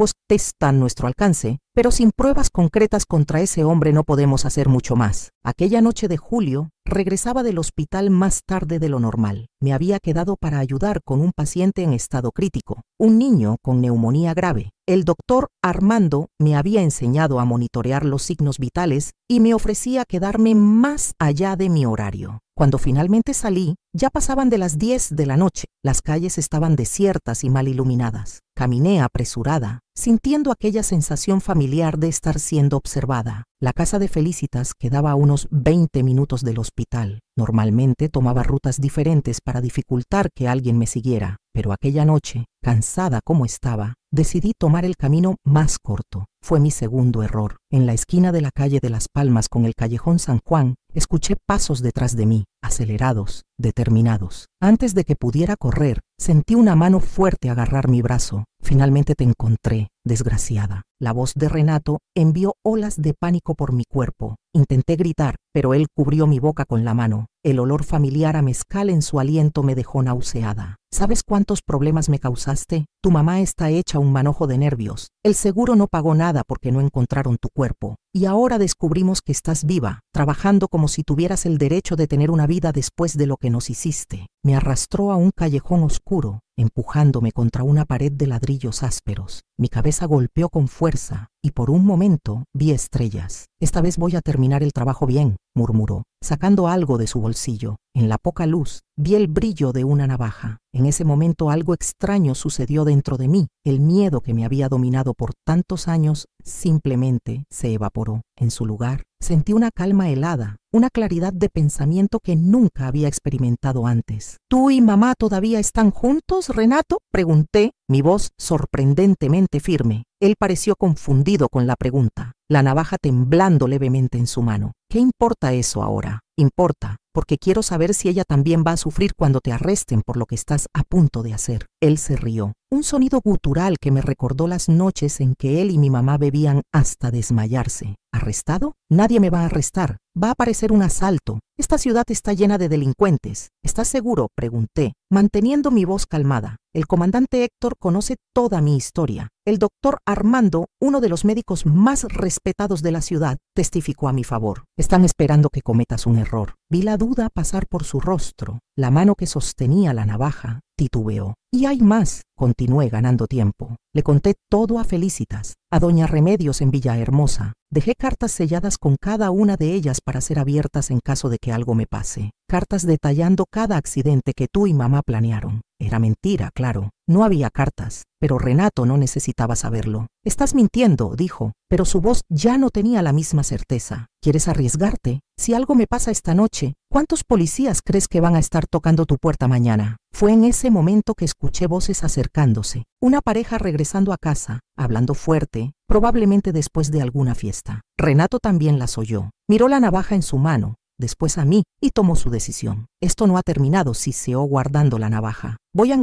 S1: a nuestro alcance, pero sin pruebas concretas contra ese hombre no podemos hacer mucho más. Aquella noche de julio, regresaba del hospital más tarde de lo normal. Me había quedado para ayudar con un paciente en estado crítico, un niño con neumonía grave. El doctor Armando me había enseñado a monitorear los signos vitales y me ofrecía quedarme más allá de mi horario. Cuando finalmente salí, ya pasaban de las 10 de la noche. Las calles estaban desiertas y mal iluminadas. Caminé apresurada, sintiendo aquella sensación familiar de estar siendo observada. La casa de Felicitas quedaba a unos 20 minutos del hospital. Normalmente tomaba rutas diferentes para dificultar que alguien me siguiera, pero aquella noche, cansada como estaba, decidí tomar el camino más corto. Fue mi segundo error. En la esquina de la calle de Las Palmas con el callejón San Juan, escuché pasos detrás de mí, acelerados, determinados. Antes de que pudiera correr, sentí una mano fuerte agarrar mi brazo. Finalmente te encontré, desgraciada. La voz de Renato envió olas de pánico por mi cuerpo. Intenté gritar, pero él cubrió mi boca con la mano. El olor familiar a mezcal en su aliento me dejó nauseada. ¿Sabes cuántos problemas me causaste? Tu mamá está hecha un manojo de nervios. El seguro no pagó nada porque no encontraron tu cuerpo. Y ahora descubrimos que estás viva, trabajando como si tuvieras el derecho de tener una vida después de lo que nos hiciste. Me arrastró a un callejón oscuro, empujándome contra una pared de ladrillos ásperos. Mi cabeza golpeó con fuerza y por un momento vi estrellas. Esta vez voy a terminar el trabajo bien, murmuró, sacando algo de su bolsillo. En la poca luz vi el brillo de una navaja. En ese momento algo extraño sucedió dentro de mí. El miedo que me había dominado por tantos años simplemente se evaporó. En su lugar Sentí una calma helada, una claridad de pensamiento que nunca había experimentado antes. ¿Tú y mamá todavía están juntos, Renato?, pregunté, mi voz sorprendentemente firme. Él pareció confundido con la pregunta, la navaja temblando levemente en su mano. ¿Qué importa eso ahora? Importa, porque quiero saber si ella también va a sufrir cuando te arresten por lo que estás a punto de hacer. Él se rió, un sonido gutural que me recordó las noches en que él y mi mamá bebían hasta desmayarse. ¿Arrestado? Nadie me va a arrestar. Va a parecer un asalto. Esta ciudad está llena de delincuentes. ¿Estás seguro?, pregunté, manteniendo mi voz calmada. El comandante Héctor conoce toda mi historia. El doctor Armando, uno de los médicos más respetados de la ciudad, testificó a mi favor. Están esperando que cometas un error. Vi la duda pasar por su rostro. La mano que sostenía la navaja titubeó. Y hay más, continué ganando tiempo. Le conté todo a Felicitas, a doña Remedios en Villahermosa. Dejé cartas selladas con cada una de ellas para ser abiertas en caso de que algo me pase. Cartas detallando cada accidente que tú y mamá planearon. Era mentira, claro. No había cartas, pero Renato no necesitaba saberlo. Estás mintiendo, dijo, pero su voz ya no tenía la misma certeza. ¿Quieres arriesgarte? Si algo me pasa esta noche, ¿cuántos policías crees que van a estar tocando tu puerta mañana? Fue en ese momento que escuché voces acercándose. Una pareja regresando a casa, hablando fuerte, probablemente después de alguna fiesta. Renato también las oyó. Miró la navaja en su mano, después a mí, y tomó su decisión. Esto no ha terminado, siseó guardando la navaja. Voy a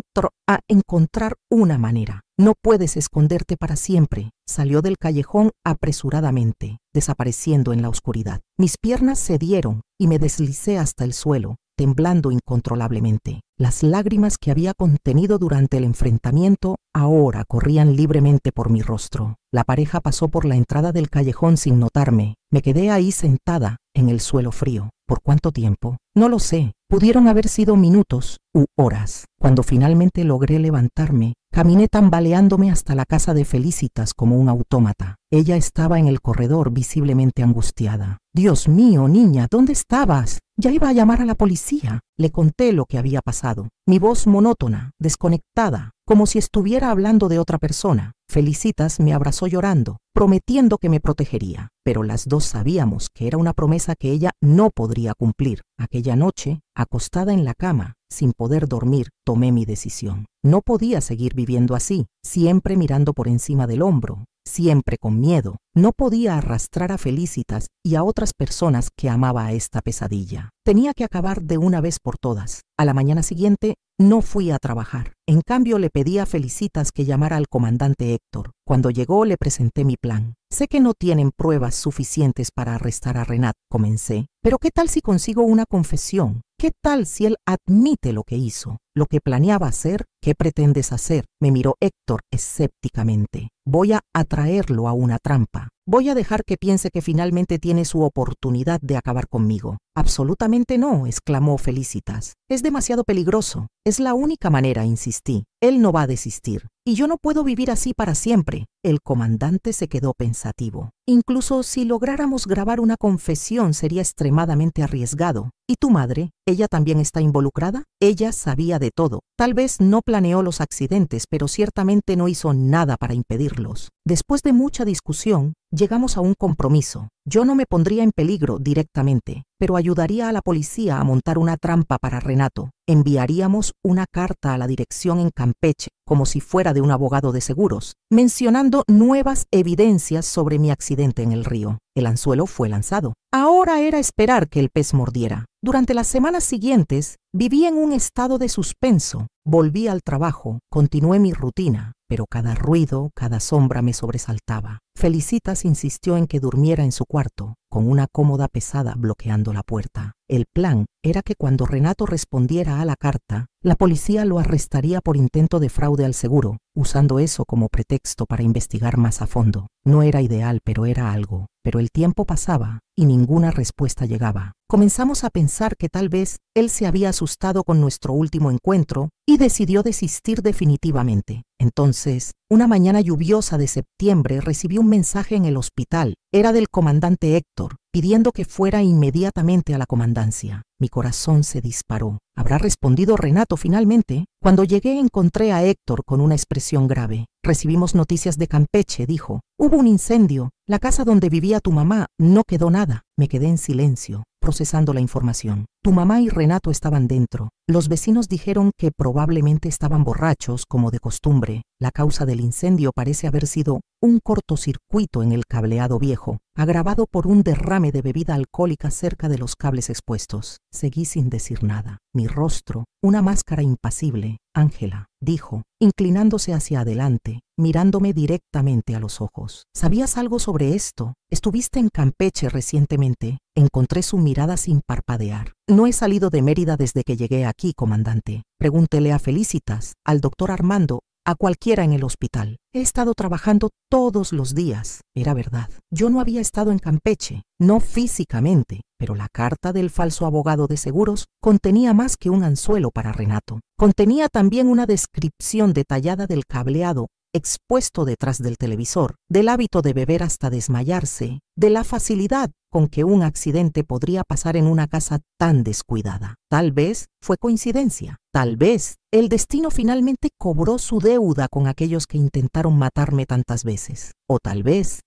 S1: encontrar una manera. No puedes esconderte para siempre. Salió del callejón apresuradamente, desapareciendo en la oscuridad. Mis piernas cedieron y me deslicé hasta el suelo, temblando incontrolablemente. Las lágrimas que había contenido durante el enfrentamiento ahora corrían libremente por mi rostro. La pareja pasó por la entrada del callejón sin notarme. Me quedé ahí sentada, en el suelo frío. ¿Por cuánto tiempo? No lo sé. Pudieron haber sido minutos u horas. Cuando finalmente logré levantarme, caminé tambaleándome hasta la casa de Felicitas como un autómata. Ella estaba en el corredor visiblemente angustiada. Dios mío, niña, ¿dónde estabas? Ya iba a llamar a la policía. Le conté lo que había pasado. Mi voz monótona, desconectada, como si estuviera hablando de otra persona. Felicitas me abrazó llorando, prometiendo que me protegería. Pero las dos sabíamos que era una promesa que ella no podría cumplir. Aquella noche, acostada en la cama, sin poder dormir, tomé mi decisión. No podía seguir viviendo así, siempre mirando por encima del hombro, siempre con miedo. No podía arrastrar a Felicitas y a otras personas que amaba a esta pesadilla. Tenía que acabar de una vez por todas. A la mañana siguiente no fui a trabajar. En cambio, le pedí a Felicitas que llamara al comandante Héctor. Cuando llegó, le presenté mi plan. Sé que no tienen pruebas suficientes para arrestar a Renat, comencé. Pero ¿qué tal si consigo una confesión? ¿Qué tal si él admite lo que hizo, lo que planeaba hacer? ¿Qué pretendes hacer?, me miró Héctor escépticamente. Voy a atraerlo a una trampa. Voy a dejar que piense que finalmente tiene su oportunidad de acabar conmigo. Absolutamente no, exclamó Felicitas. Es demasiado peligroso. Es la única manera, insistí. Él no va a desistir. Y yo no puedo vivir así para siempre. El comandante se quedó pensativo. Incluso si lográramos grabar una confesión sería extremadamente arriesgado. ¿Y tu madre? ¿Ella también está involucrada? Ella sabía de todo. Tal vez no planeó los accidentes, pero ciertamente no hizo nada para impedirlos. Después de mucha discusión, llegamos a un compromiso. Yo no me pondría en peligro directamente, pero ayudaría a la policía a montar una trampa para Renato. Enviaríamos una carta a la dirección en Campeche, como si fuera de un abogado de seguros, mencionando nuevas evidencias sobre mi accidente en el río. El anzuelo fue lanzado. Ahora era esperar que el pez mordiera. Durante las semanas siguientes, viví en un estado de suspenso. Volví al trabajo, continué mi rutina, pero cada ruido, cada sombra me sobresaltaba. Felicitas insistió en que durmiera en su cuarto, con una cómoda pesada bloqueando la puerta. El plan era que cuando Renato respondiera a la carta, la policía lo arrestaría por intento de fraude al seguro, usando eso como pretexto para investigar más a fondo. No era ideal, pero era algo. Pero el tiempo pasaba y ninguna respuesta llegaba. Comenzamos a pensar que tal vez él se había asustado con nuestro último encuentro y decidió desistir definitivamente. Entonces, Una mañana lluviosa de septiembre recibí un mensaje en el hospital. Era del comandante Héctor, pidiendo que fuera inmediatamente a la comandancia. Mi corazón se disparó. ¿Habrá respondido Renato finalmente? Cuando llegué encontré a Héctor con una expresión grave. Recibimos noticias de Campeche, dijo. Hubo un incendio. La casa donde vivía tu mamá no quedó nada. Me quedé en silencio, procesando la información. Tu mamá y Renato estaban dentro. Los vecinos dijeron que probablemente estaban borrachos, como de costumbre. La causa del incendio parece haber sido un cortocircuito en el cableado viejo, agravado por un derrame de bebida alcohólica cerca de los cables expuestos. Seguí sin decir nada. Mi rostro, una máscara impasible. Ángela, dijo, inclinándose hacia adelante, mirándome directamente a los ojos. ¿Sabías algo sobre esto? ¿Estuviste en Campeche recientemente? Encontré su mirada sin parpadear. No he salido de Mérida desde que llegué aquí, comandante. Pregúntele a Felicitas, al doctor Armando, a cualquiera en el hospital. He estado trabajando todos los días. Era verdad. Yo no había estado en Campeche, no físicamente, pero la carta del falso abogado de seguros contenía más que un anzuelo para Renato. Contenía también una descripción detallada del cableado expuesto detrás del televisor, del hábito de beber hasta desmayarse, de la facilidad con que un accidente podría pasar en una casa tan descuidada. Tal vez fue coincidencia. Tal vez el destino finalmente cobró su deuda con aquellos que intentaron matarme tantas veces. O tal vez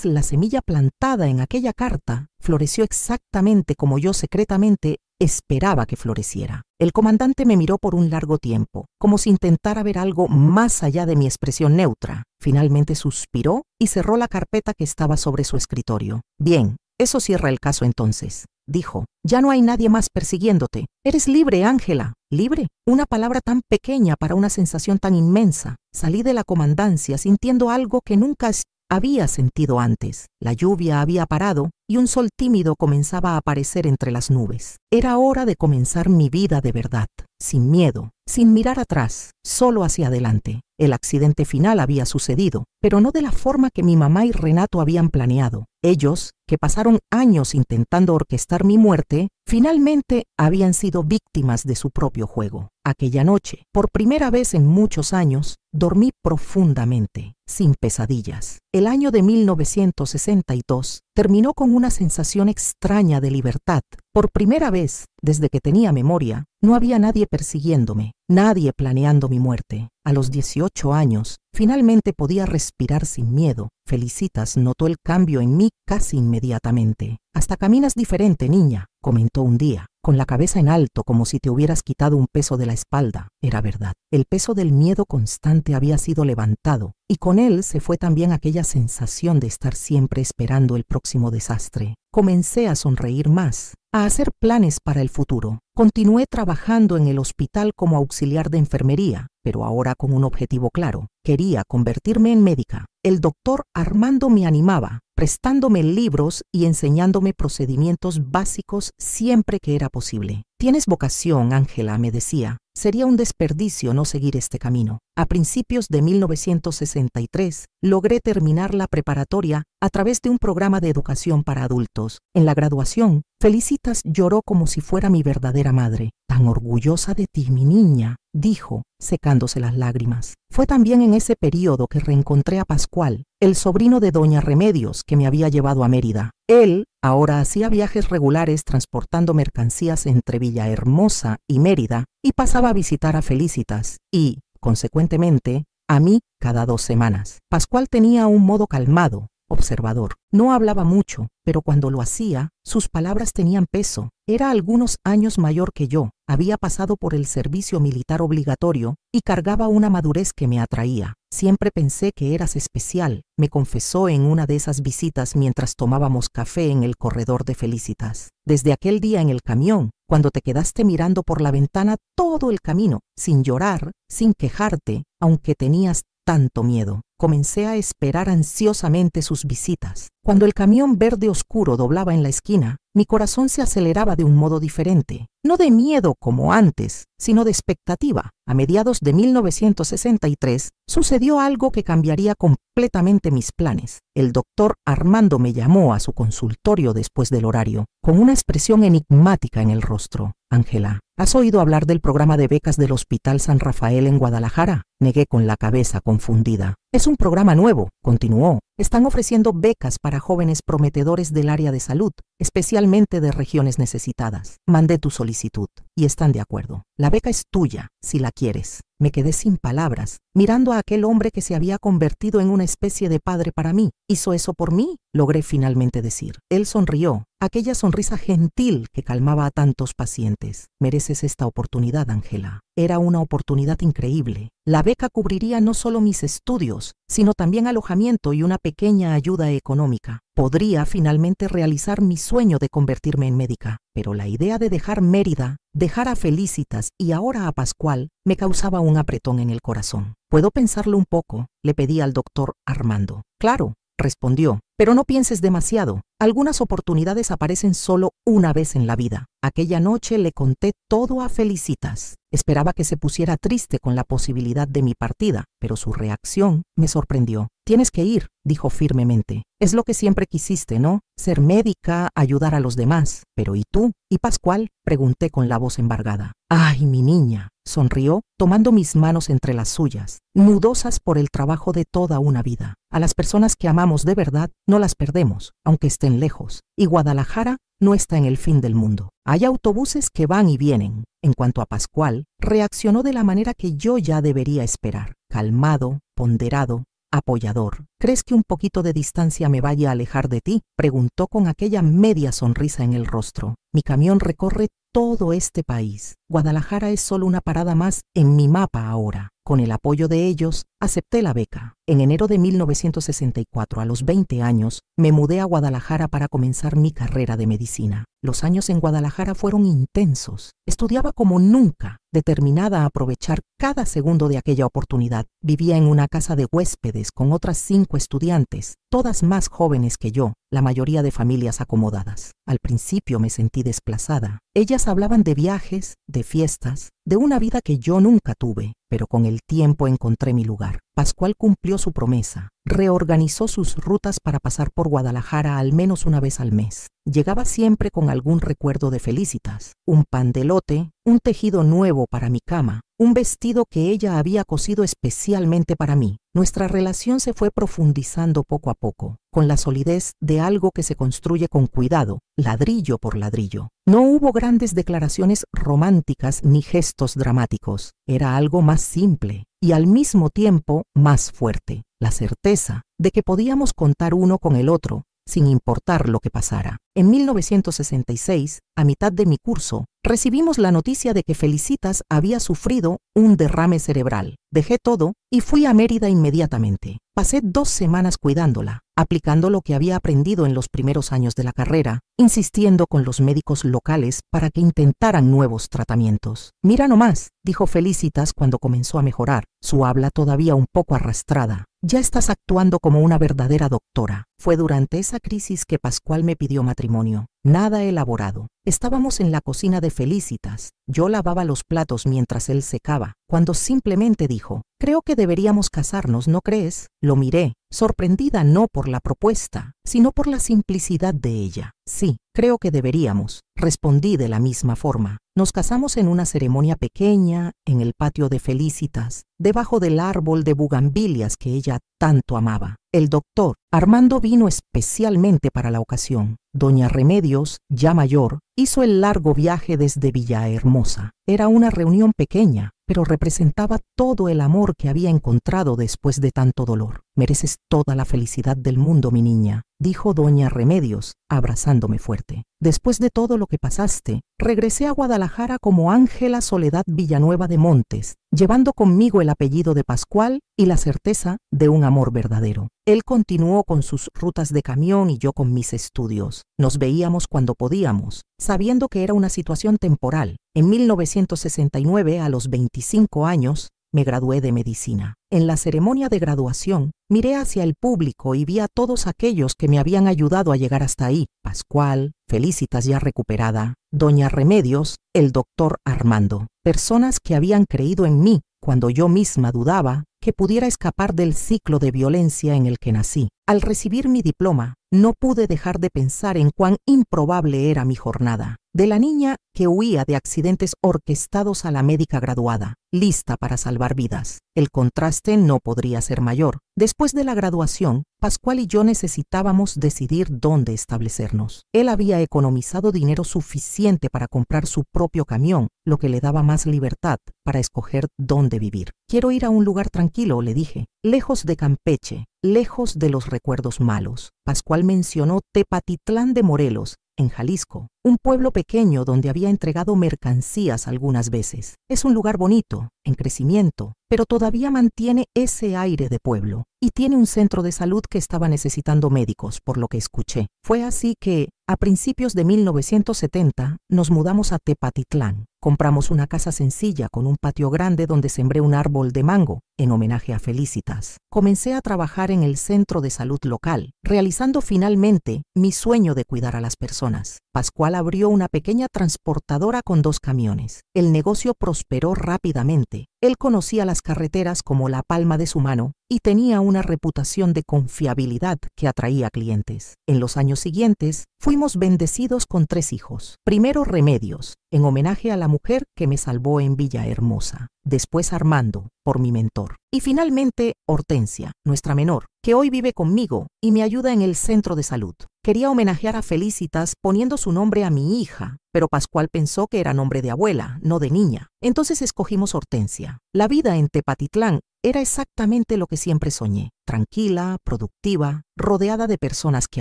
S1: la semilla plantada en aquella carta floreció exactamente como yo secretamente esperaba que floreciera. El comandante me miró por un largo tiempo, como si intentara ver algo más allá de mi expresión neutra. Finalmente suspiró y cerró la carpeta que estaba sobre su escritorio. Bien, eso cierra el caso entonces, dijo. Ya no hay nadie más persiguiéndote. Eres libre, Ángela. ¿Libre? Una palabra tan pequeña para una sensación tan inmensa. Salí de la comandancia sintiendo algo que nunca había sentido antes. La lluvia había parado y un sol tímido comenzaba a aparecer entre las nubes. Era hora de comenzar mi vida de verdad, sin miedo, sin mirar atrás, solo hacia adelante. El accidente final había sucedido, pero no de la forma que mi mamá y Renato habían planeado. Ellos, que pasaron años intentando orquestar mi muerte, finalmente habían sido víctimas de su propio juego. Aquella noche, por primera vez en muchos años, dormí profundamente, sin pesadillas. El año de 1962 terminó con una sensación extraña de libertad. Por primera vez, desde que tenía memoria, no había nadie persiguiéndome, nadie planeando mi muerte. A los 18 años, finalmente podía respirar sin miedo. Felicitas notó el cambio en mí casi inmediatamente. Hasta caminas diferente, niña, comentó un día, con la cabeza en alto como si te hubieras quitado un peso de la espalda. Era verdad. El peso del miedo constante había sido levantado, y con él se fue también aquella sensación de estar siempre esperando el próximo desastre. Comencé a sonreír más, a hacer planes para el futuro. Continué trabajando en el hospital como auxiliar de enfermería, pero ahora con un objetivo claro. Quería convertirme en médica. El doctor Armando me animaba, prestándome libros y enseñándome procedimientos básicos siempre que era posible. Tienes vocación, Ángela, me decía. Sería un desperdicio no seguir este camino. A principios de 1963, logré terminar la preparatoria a través de un programa de educación para adultos. En la graduación, Felicitas lloró como si fuera mi verdadera madre. Tan orgullosa de ti, mi niña, dijo, secándose las lágrimas. Fue también en ese periodo que reencontré a Pascual, el sobrino de doña Remedios que me había llevado a Mérida. Él ahora hacía viajes regulares transportando mercancías entre Villahermosa y Mérida y pasaba a visitar a Felicitas y, consecuentemente, a mí cada 2 semanas. Pascual tenía un modo calmado, observador. No hablaba mucho, pero cuando lo hacía, sus palabras tenían peso. Era algunos años mayor que yo, había pasado por el servicio militar obligatorio y cargaba una madurez que me atraía. Siempre pensé que eras especial, me confesó en una de esas visitas mientras tomábamos café en el corredor de Felicitas. Desde aquel día en el camión, cuando te quedaste mirando por la ventana todo el camino, sin llorar, sin quejarte, aunque tenías tanto miedo. Comencé a esperar ansiosamente sus visitas. Cuando el camión verde oscuro doblaba en la esquina, mi corazón se aceleraba de un modo diferente. No de miedo como antes, sino de expectativa. A mediados de 1963 sucedió algo que cambiaría completamente mis planes. El doctor Armando me llamó a su consultorio después del horario, con una expresión enigmática en el rostro. Ángela, ¿has oído hablar del programa de becas del Hospital San Rafael en Guadalajara? Negué con la cabeza confundida. Es un programa nuevo, continuó. Están ofreciendo becas para jóvenes prometedores del área de salud, especialmente de regiones necesitadas. Mandé tu solicitud y están de acuerdo. La beca es tuya, si la quieres. Me quedé sin palabras, mirando a aquel hombre que se había convertido en una especie de padre para mí. ¿Hizo eso por mí?, logré finalmente decir. Él sonrió, aquella sonrisa gentil que calmaba a tantos pacientes. Mereces esta oportunidad, Ángela. Era una oportunidad increíble. La beca cubriría no solo mis estudios, sino también alojamiento y una pequeña ayuda económica. Podría finalmente realizar mi sueño de convertirme en médica, pero la idea de dejar Mérida, dejar a Felicitas y ahora a Pascual me causaba un apretón en el corazón. ¿Puedo pensarlo un poco?, le pedí al doctor Armando. Claro, respondió, pero no pienses demasiado. Algunas oportunidades aparecen solo una vez en la vida. Aquella noche le conté todo a Felicitas. Esperaba que se pusiera triste con la posibilidad de mi partida, pero su reacción me sorprendió. Tienes que ir, dijo firmemente. Es lo que siempre quisiste, ¿no? Ser médica, ayudar a los demás. Pero ¿y tú? ¿Y Pascual?, pregunté con la voz embargada. ¡Ay, mi niña!, sonrió, tomando mis manos entre las suyas, nudosas por el trabajo de toda una vida. A las personas que amamos de verdad no las perdemos, aunque estén lejos. Y Guadalajara no está en el fin del mundo. Hay autobuses que van y vienen. En cuanto a Pascual, reaccionó de la manera que yo ya debería esperar. Calmado, ponderado, apoyador. ¿Crees que un poquito de distancia me vaya a alejar de ti?, preguntó con aquella media sonrisa en el rostro. Mi camión recorre todo este país. Guadalajara es solo una parada más en mi mapa ahora. Con el apoyo de ellos, acepté la beca. En enero de 1964, a los 20 años, me mudé a Guadalajara para comenzar mi carrera de medicina. Los años en Guadalajara fueron intensos. Estudiaba como nunca, determinada a aprovechar cada segundo de aquella oportunidad. Vivía en una casa de huéspedes con otras 5 estudiantes, todas más jóvenes que yo, la mayoría de familias acomodadas. Al principio me sentí desplazada. Ellas hablaban de viajes, de fiestas, de una vida que yo nunca tuve, pero con el tiempo encontré mi lugar. Pascual cumplió su promesa. Reorganizó sus rutas para pasar por Guadalajara al menos una vez al mes. Llegaba siempre con algún recuerdo de Felicitas, un pan de elote, un tejido nuevo para mi cama, un vestido que ella había cosido especialmente para mí. Nuestra relación se fue profundizando poco a poco, con la solidez de algo que se construye con cuidado, ladrillo por ladrillo. No hubo grandes declaraciones románticas ni gestos dramáticos. Era algo más simple y al mismo tiempo más fuerte. La certeza de que podíamos contar uno con el otro, sin importar lo que pasara. En 1966, a mitad de mi curso, recibimos la noticia de que Felicitas había sufrido un derrame cerebral. Dejé todo y fui a Mérida inmediatamente. Pasé 2 semanas cuidándola, aplicando lo que había aprendido en los primeros años de la carrera, insistiendo con los médicos locales para que intentaran nuevos tratamientos. Mira nomás, dijo Felicitas cuando comenzó a mejorar, su habla todavía un poco arrastrada. Ya estás actuando como una verdadera doctora. Fue durante esa crisis que Pascual me pidió matrimonio. Nada elaborado. Estábamos en la cocina de Felicitas. Yo lavaba los platos mientras él secaba, cuando simplemente dijo, creo que deberíamos casarnos, ¿no crees? Lo miré, sorprendida no por la propuesta, sino por la simplicidad de ella. Sí, creo que deberíamos, respondí de la misma forma. Nos casamos en una ceremonia pequeña, en el patio de Felicitas, debajo del árbol de bugambilias que ella tanto amaba. El doctor Armando vino especialmente para la ocasión. Doña Remedios, ya mayor, hizo el largo viaje desde Villahermosa. Era una reunión pequeña, pero representaba todo el amor que había encontrado después de tanto dolor. Mereces toda la felicidad del mundo, mi niña, dijo doña Remedios, abrazándome fuerte. Después de todo lo que pasaste, regresé a Guadalajara como Ángela Soledad Villanueva de Montes, llevando conmigo el apellido de Pascual y la certeza de un amor verdadero. Él continuó con sus rutas de camión y yo con mis estudios. Nos veíamos cuando podíamos, sabiendo que era una situación temporal. En 1969, a los 25 años, me gradué de medicina. En la ceremonia de graduación, miré hacia el público y vi a todos aquellos que me habían ayudado a llegar hasta ahí. Pascual, Felicitas ya recuperada, doña Remedios, el doctor Armando. Personas que habían creído en mí cuando yo misma dudaba que pudiera escapar del ciclo de violencia en el que nací. Al recibir mi diploma, no pude dejar de pensar en cuán improbable era mi jornada. de la niña que huía de accidentes orquestados a la médica graduada, lista para salvar vidas. El contraste no podría ser mayor. Después de la graduación, Pascual y yo necesitábamos decidir dónde establecernos. Él había economizado dinero suficiente para comprar su propio camión, lo que le daba más libertad para escoger dónde vivir. Quiero ir a un lugar tranquilo, le dije, lejos de Campeche, lejos de los recuerdos malos. Pascual mencionó Tepatitlán de Morelos, en Jalisco, un pueblo pequeño donde había entregado mercancías algunas veces. Es un lugar bonito, en crecimiento, pero todavía mantiene ese aire de pueblo y tiene un centro de salud que estaba necesitando médicos, por lo que escuché. Fue así que, a principios de 1970, nos mudamos a Tepatitlán. Compramos una casa sencilla con un patio grande donde sembré un árbol de mango, en homenaje a Felicitas. Comencé a trabajar en el centro de salud local, realizando finalmente mi sueño de cuidar a las personas. Pascual abrió una pequeña transportadora con 2 camiones. El negocio prosperó rápidamente. Él conocía las carreteras como la palma de su mano y tenía una reputación de confiabilidad que atraía clientes. En los años siguientes, fuimos bendecidos con 3 hijos. Primero Remedios, en homenaje a la mujer que me salvó en Villahermosa. Después Armando, por mi mentor. Y finalmente Hortensia, nuestra menor, que hoy vive conmigo y me ayuda en el centro de salud. Quería homenajear a Felicitas poniendo su nombre a mi hija, pero Pascual pensó que era nombre de abuela, no de niña. Entonces escogimos Hortensia. La vida en Tepatitlán era exactamente lo que siempre soñé. Tranquila, productiva, rodeada de personas que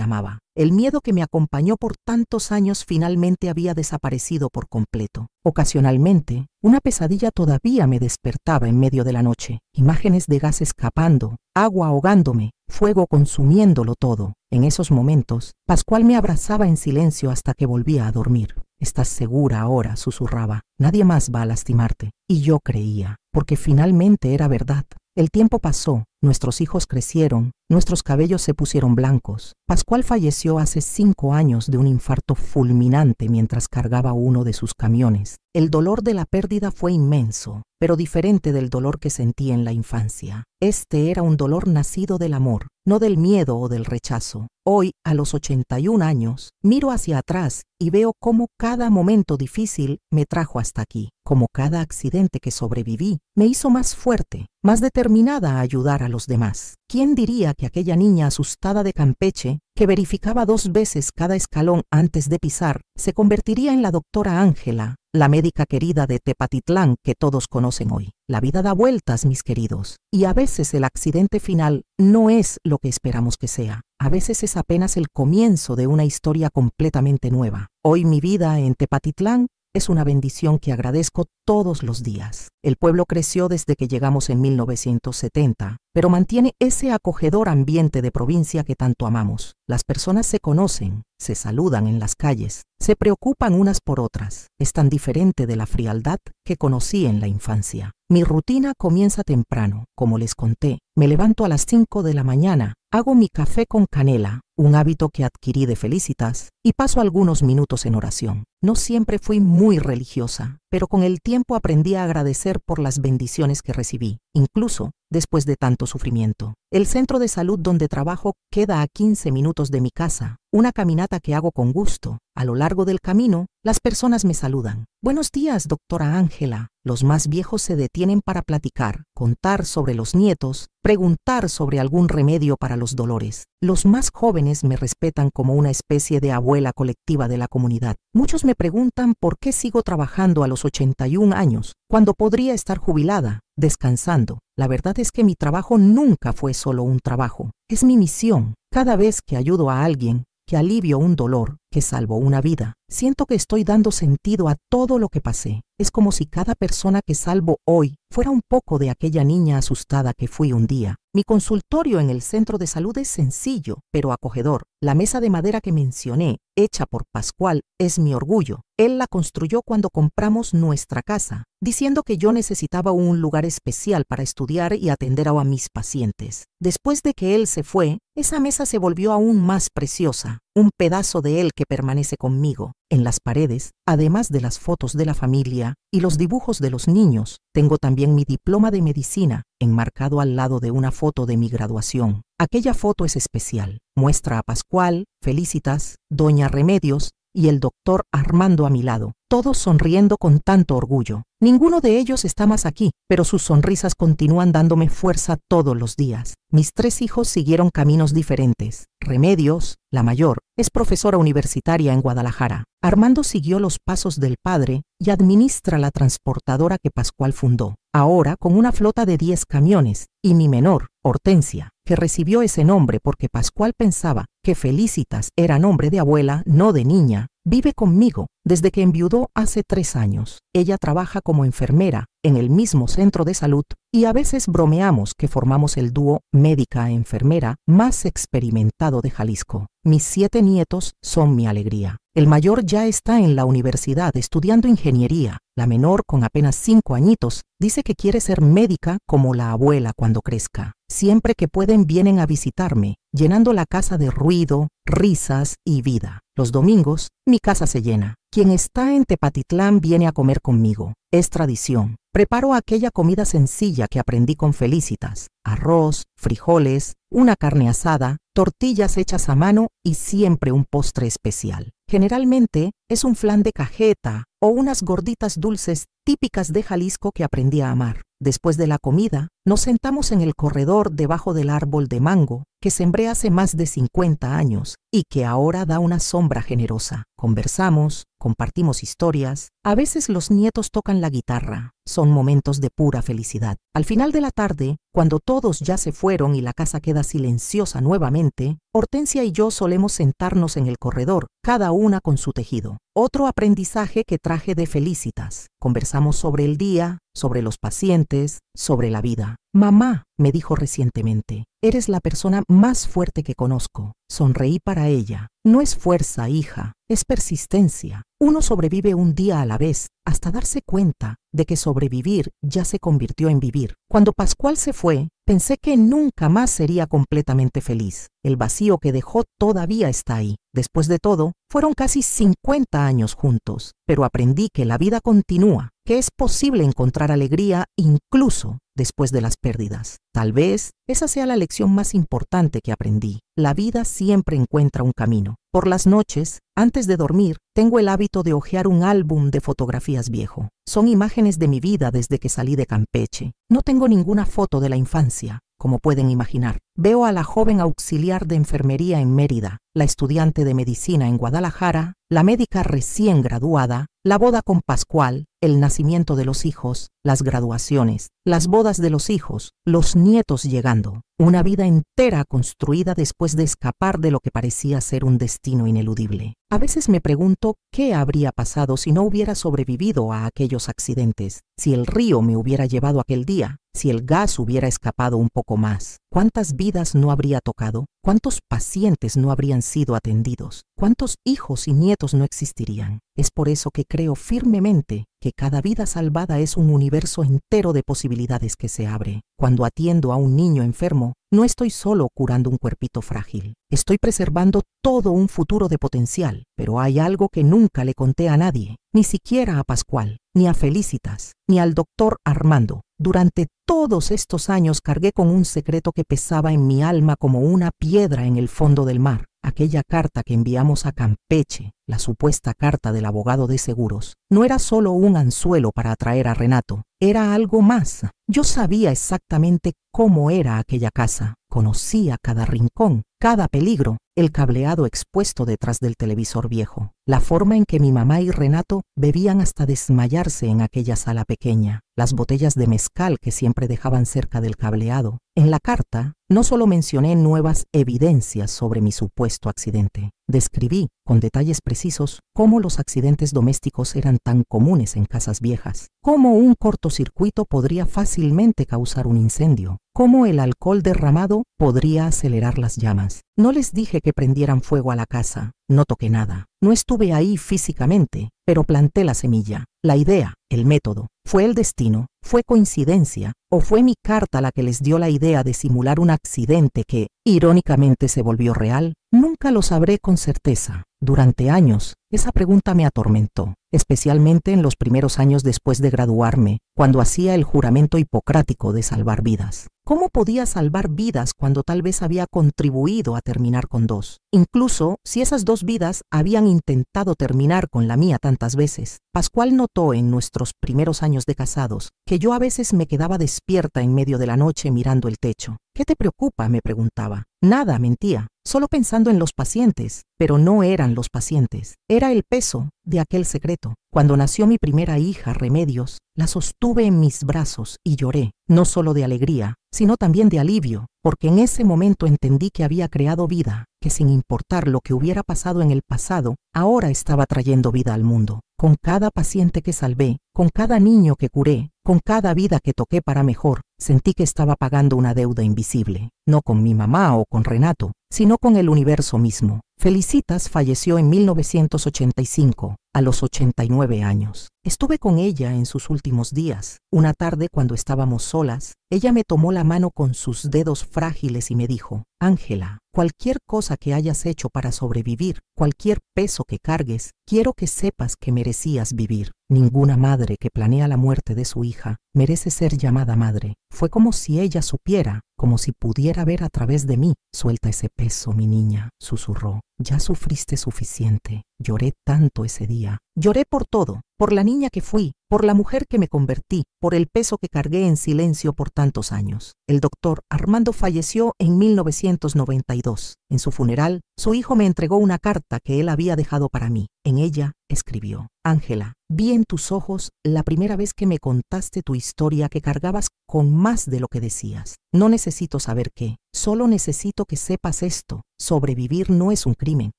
S1: amaba. El miedo que me acompañó por tantos años finalmente había desaparecido por completo. Ocasionalmente, una pesadilla todavía me despertaba en medio de la noche. Imágenes de gas escapando, agua ahogándome, fuego consumiéndolo todo. En esos momentos, Pascual me abrazaba en silencio hasta que volvía a dormir. «Estás segura ahora», susurraba. «Nadie más va a lastimarte». Y yo creía, porque finalmente era verdad. El tiempo pasó, nuestros hijos crecieron, nuestros cabellos se pusieron blancos. Pascual falleció hace 5 años de un infarto fulminante mientras cargaba uno de sus camiones. El dolor de la pérdida fue inmenso, pero diferente del dolor que sentí en la infancia. Este era un dolor nacido del amor, no del miedo o del rechazo. Hoy, a los 81 años, miro hacia atrás y veo cómo cada momento difícil me trajo hasta aquí, como cada accidente que sobreviví me hizo más fuerte, más determinada a ayudar a los demás. ¿Quién diría que aquella niña asustada de Campeche, que verificaba 2 veces cada escalón antes de pisar, se convertiría en la doctora Ángela, la médica querida de Tepatitlán que todos conocen hoy? La vida da vueltas, mis queridos, y a veces el accidente final no es lo que esperamos que sea. A veces es apenas el comienzo de una historia completamente nueva. Hoy mi vida en Tepatitlán es una bendición que agradezco todos los días. El pueblo creció desde que llegamos en 1970, pero mantiene ese acogedor ambiente de provincia que tanto amamos. Las personas se conocen, se saludan en las calles, se preocupan unas por otras. Es tan diferente de la frialdad que conocí en la infancia. Mi rutina comienza temprano, como les conté. Me levanto a las 5 de la mañana, hago mi café con canela, un hábito que adquirí de Felicitas, y paso algunos minutos en oración. No siempre fui muy religiosa, pero con el tiempo aprendí a agradecer por las bendiciones que recibí, incluso después de tanto sufrimiento. El centro de salud donde trabajo queda a 15 minutos de mi casa, una caminata que hago con gusto. A lo largo del camino, las personas me saludan. «Buenos días, doctora Ángela». Los más viejos se detienen para platicar, contar sobre los nietos, preguntar sobre algún remedio para los dolores. Los más jóvenes me respetan como una especie de abuela colectiva de la comunidad. Muchos me preguntan por qué sigo trabajando a los 81 años, cuando podría estar jubilada, descansando. La verdad es que mi trabajo nunca fue solo un trabajo. Es mi misión. Cada vez que ayudo a alguien, que alivio un dolor, que salvo una vida, siento que estoy dando sentido a todo lo que pasé. Es como si cada persona que salvo hoy fuera un poco de aquella niña asustada que fui un día. Mi consultorio en el centro de salud es sencillo, pero acogedor. La mesa de madera que mencioné, hecha por Pascual, es mi orgullo. Él la construyó cuando compramos nuestra casa, diciendo que yo necesitaba un lugar especial para estudiar y atender a mis pacientes. Después de que él se fue, esa mesa se volvió aún más preciosa, un pedazo de él que permanece conmigo. En las paredes, además de las fotos de la familia y los dibujos de los niños, tengo también mi diploma de medicina, enmarcado al lado de una foto de mi graduación. Aquella foto es especial. Muestra a Pascual, Felicitas, Doña Remedios y el doctor Armando a mi lado, todos sonriendo con tanto orgullo. Ninguno de ellos está más aquí, pero sus sonrisas continúan dándome fuerza todos los días. Mis 3 hijos siguieron caminos diferentes. Remedios, la mayor, es profesora universitaria en Guadalajara. Armando siguió los pasos del padre y administra la transportadora que Pascual fundó, ahora con una flota de 10 camiones, y mi menor, Hortensia, que recibió ese nombre porque Pascual pensaba que Felicitas era nombre de abuela, no de niña, vive conmigo desde que enviudó hace 3 años. Ella trabaja como enfermera en el mismo centro de salud y a veces bromeamos que formamos el dúo médica-enfermera más experimentado de Jalisco. Mis 7 nietos son mi alegría. El mayor ya está en la universidad estudiando ingeniería. La menor, con apenas 5 añitos, dice que quiere ser médica como la abuela cuando crezca. Siempre que pueden vienen a visitarme, llenando la casa de ruido, risas y vida. Los domingos, mi casa se llena. Quien está en Tepatitlán viene a comer conmigo. Es tradición. Preparo aquella comida sencilla que aprendí con Felicitas: arroz, frijoles, una carne asada, tortillas hechas a mano y siempre un postre especial. Generalmente es un flan de cajeta o unas gorditas dulces típicas de Jalisco que aprendí a amar. Después de la comida, nos sentamos en el corredor debajo del árbol de mango que sembré hace más de 50 años y que ahora da una sombra generosa. Conversamos, compartimos historias, a veces los nietos tocan la guitarra. Son momentos de pura felicidad. Al final de la tarde, cuando todos ya se fueron y la casa queda silenciosa nuevamente, Hortensia y yo solemos sentarnos en el corredor, cada una con su tejido. Otro aprendizaje que traje de Felicitas. Conversamos sobre el día, sobre los pacientes, sobre la vida. Mamá, me dijo recientemente, eres la persona más fuerte que conozco. Sonreí para ella. No es fuerza, hija, es persistencia. Uno sobrevive un día a la vez, hasta darse cuenta de que sobrevivir ya se convirtió en vivir. Cuando Pascual se fue, pensé que nunca más sería completamente feliz. El vacío que dejó todavía está ahí. Después de todo, fueron casi 50 años juntos, pero aprendí que la vida continúa, que es posible encontrar alegría incluso después de las pérdidas. Tal vez esa sea la lección más importante que aprendí. La vida siempre encuentra un camino. Por las noches, antes de dormir, tengo el hábito de hojear un álbum de fotografías viejo. Son imágenes de mi vida desde que salí de Campeche. No tengo ninguna foto de la infancia, como pueden imaginar. Veo a la joven auxiliar de enfermería en Mérida, la estudiante de medicina en Guadalajara, la médica recién graduada, la boda con Pascual, el nacimiento de los hijos, las graduaciones, las bodas de los hijos, los nietos llegando. Una vida entera construida después de escapar de lo que parecía ser un destino ineludible. A veces me pregunto qué habría pasado si no hubiera sobrevivido a aquellos accidentes, si el río me hubiera llevado aquel día, si el gas hubiera escapado un poco más. ¿Cuántas vidas no habría tocado? ¿Cuántos pacientes no habrían sido atendidos? ¿Cuántos hijos y nietos no existirían? Es por eso que creo firmemente que cada vida salvada es un universo entero de posibilidades que se abre. Cuando atiendo a un niño enfermo, no estoy solo curando un cuerpito frágil. Estoy preservando todo un futuro de potencial, pero hay algo que nunca le conté a nadie, ni siquiera a Pascual, ni a Felicitas, ni al doctor Armando. Durante todos estos años cargué con un secreto que pesaba en mi alma como una piedra en el fondo del mar. Aquella carta que enviamos a Campeche, la supuesta carta del abogado de seguros, no era solo un anzuelo para atraer a Renato, era algo más. Yo sabía exactamente cómo era aquella casa, conocía cada rincón, cada peligro, el cableado expuesto detrás del televisor viejo, la forma en que mi mamá y Renato bebían hasta desmayarse en aquella sala pequeña, las botellas de mezcal que siempre dejaban cerca del cableado. En la carta no solo mencioné nuevas evidencias sobre mi supuesto accidente, describí con detalles precisos cómo los accidentes domésticos eran tan comunes en casas viejas, cómo un cortocircuito podría fácilmente causar un incendio, cómo el alcohol derramado podría acelerar las llamas. No les dije que prendieran fuego a la casa, no toqué nada, no estuve ahí físicamente, pero planté la semilla, la idea, el método. ¿Fue el destino? ¿Fue coincidencia? ¿O fue mi carta la que les dio la idea de simular un accidente que, irónicamente, se volvió real? Nunca lo sabré con certeza. Durante años, esa pregunta me atormentó, especialmente en los primeros años después de graduarme, cuando hacía el juramento hipocrático de salvar vidas. ¿Cómo podía salvar vidas cuando tal vez había contribuido a terminar con dos? Incluso si esas dos vidas habían intentado terminar con la mía tantas veces. Pascual notó en nuestros primeros años de casados que yo a veces me quedaba despierta en medio de la noche mirando el techo. ¿Qué te preocupa?, me preguntaba. Nada, mentía, solo pensando en los pacientes, pero no eran los pacientes, era el peso de aquel secreto. Cuando nació mi primera hija, Remedios, la sostuve en mis brazos y lloré, no solo de alegría, sino también de alivio, porque en ese momento entendí que había creado vida, que sin importar lo que hubiera pasado en el pasado, ahora estaba trayendo vida al mundo. Con cada paciente que salvé, con cada niño que curé, con cada vida que toqué para mejor, sentí que estaba pagando una deuda invisible, no con mi mamá o con Renato, sino con el universo mismo. Felicitas falleció en 1985, a los 89 años. Estuve con ella en sus últimos días. Una tarde, cuando estábamos solas, ella me tomó la mano con sus dedos frágiles y me dijo: Ángela, cualquier cosa que hayas hecho para sobrevivir, cualquier peso que cargues, quiero que sepas que merecías vivir. Ninguna madre que planea la muerte de su hija merece ser llamada madre. Fue como si ella supiera, como si pudiera ver a través de mí. Suelta ese peso, mi niña, susurró. Ya sufriste suficiente. Lloré tanto ese día. Lloré por todo, por la niña que fui, por la mujer que me convertí, por el peso que cargué en silencio por tantos años. El doctor Armando falleció en 1992. En su funeral, su hijo me entregó una carta que él había dejado para mí. En ella escribió: Ángela, vi en tus ojos la primera vez que me contaste tu historia que cargabas con más de lo que decías. No necesito saber qué, solo necesito que sepas esto. Sobrevivir no es un crimen,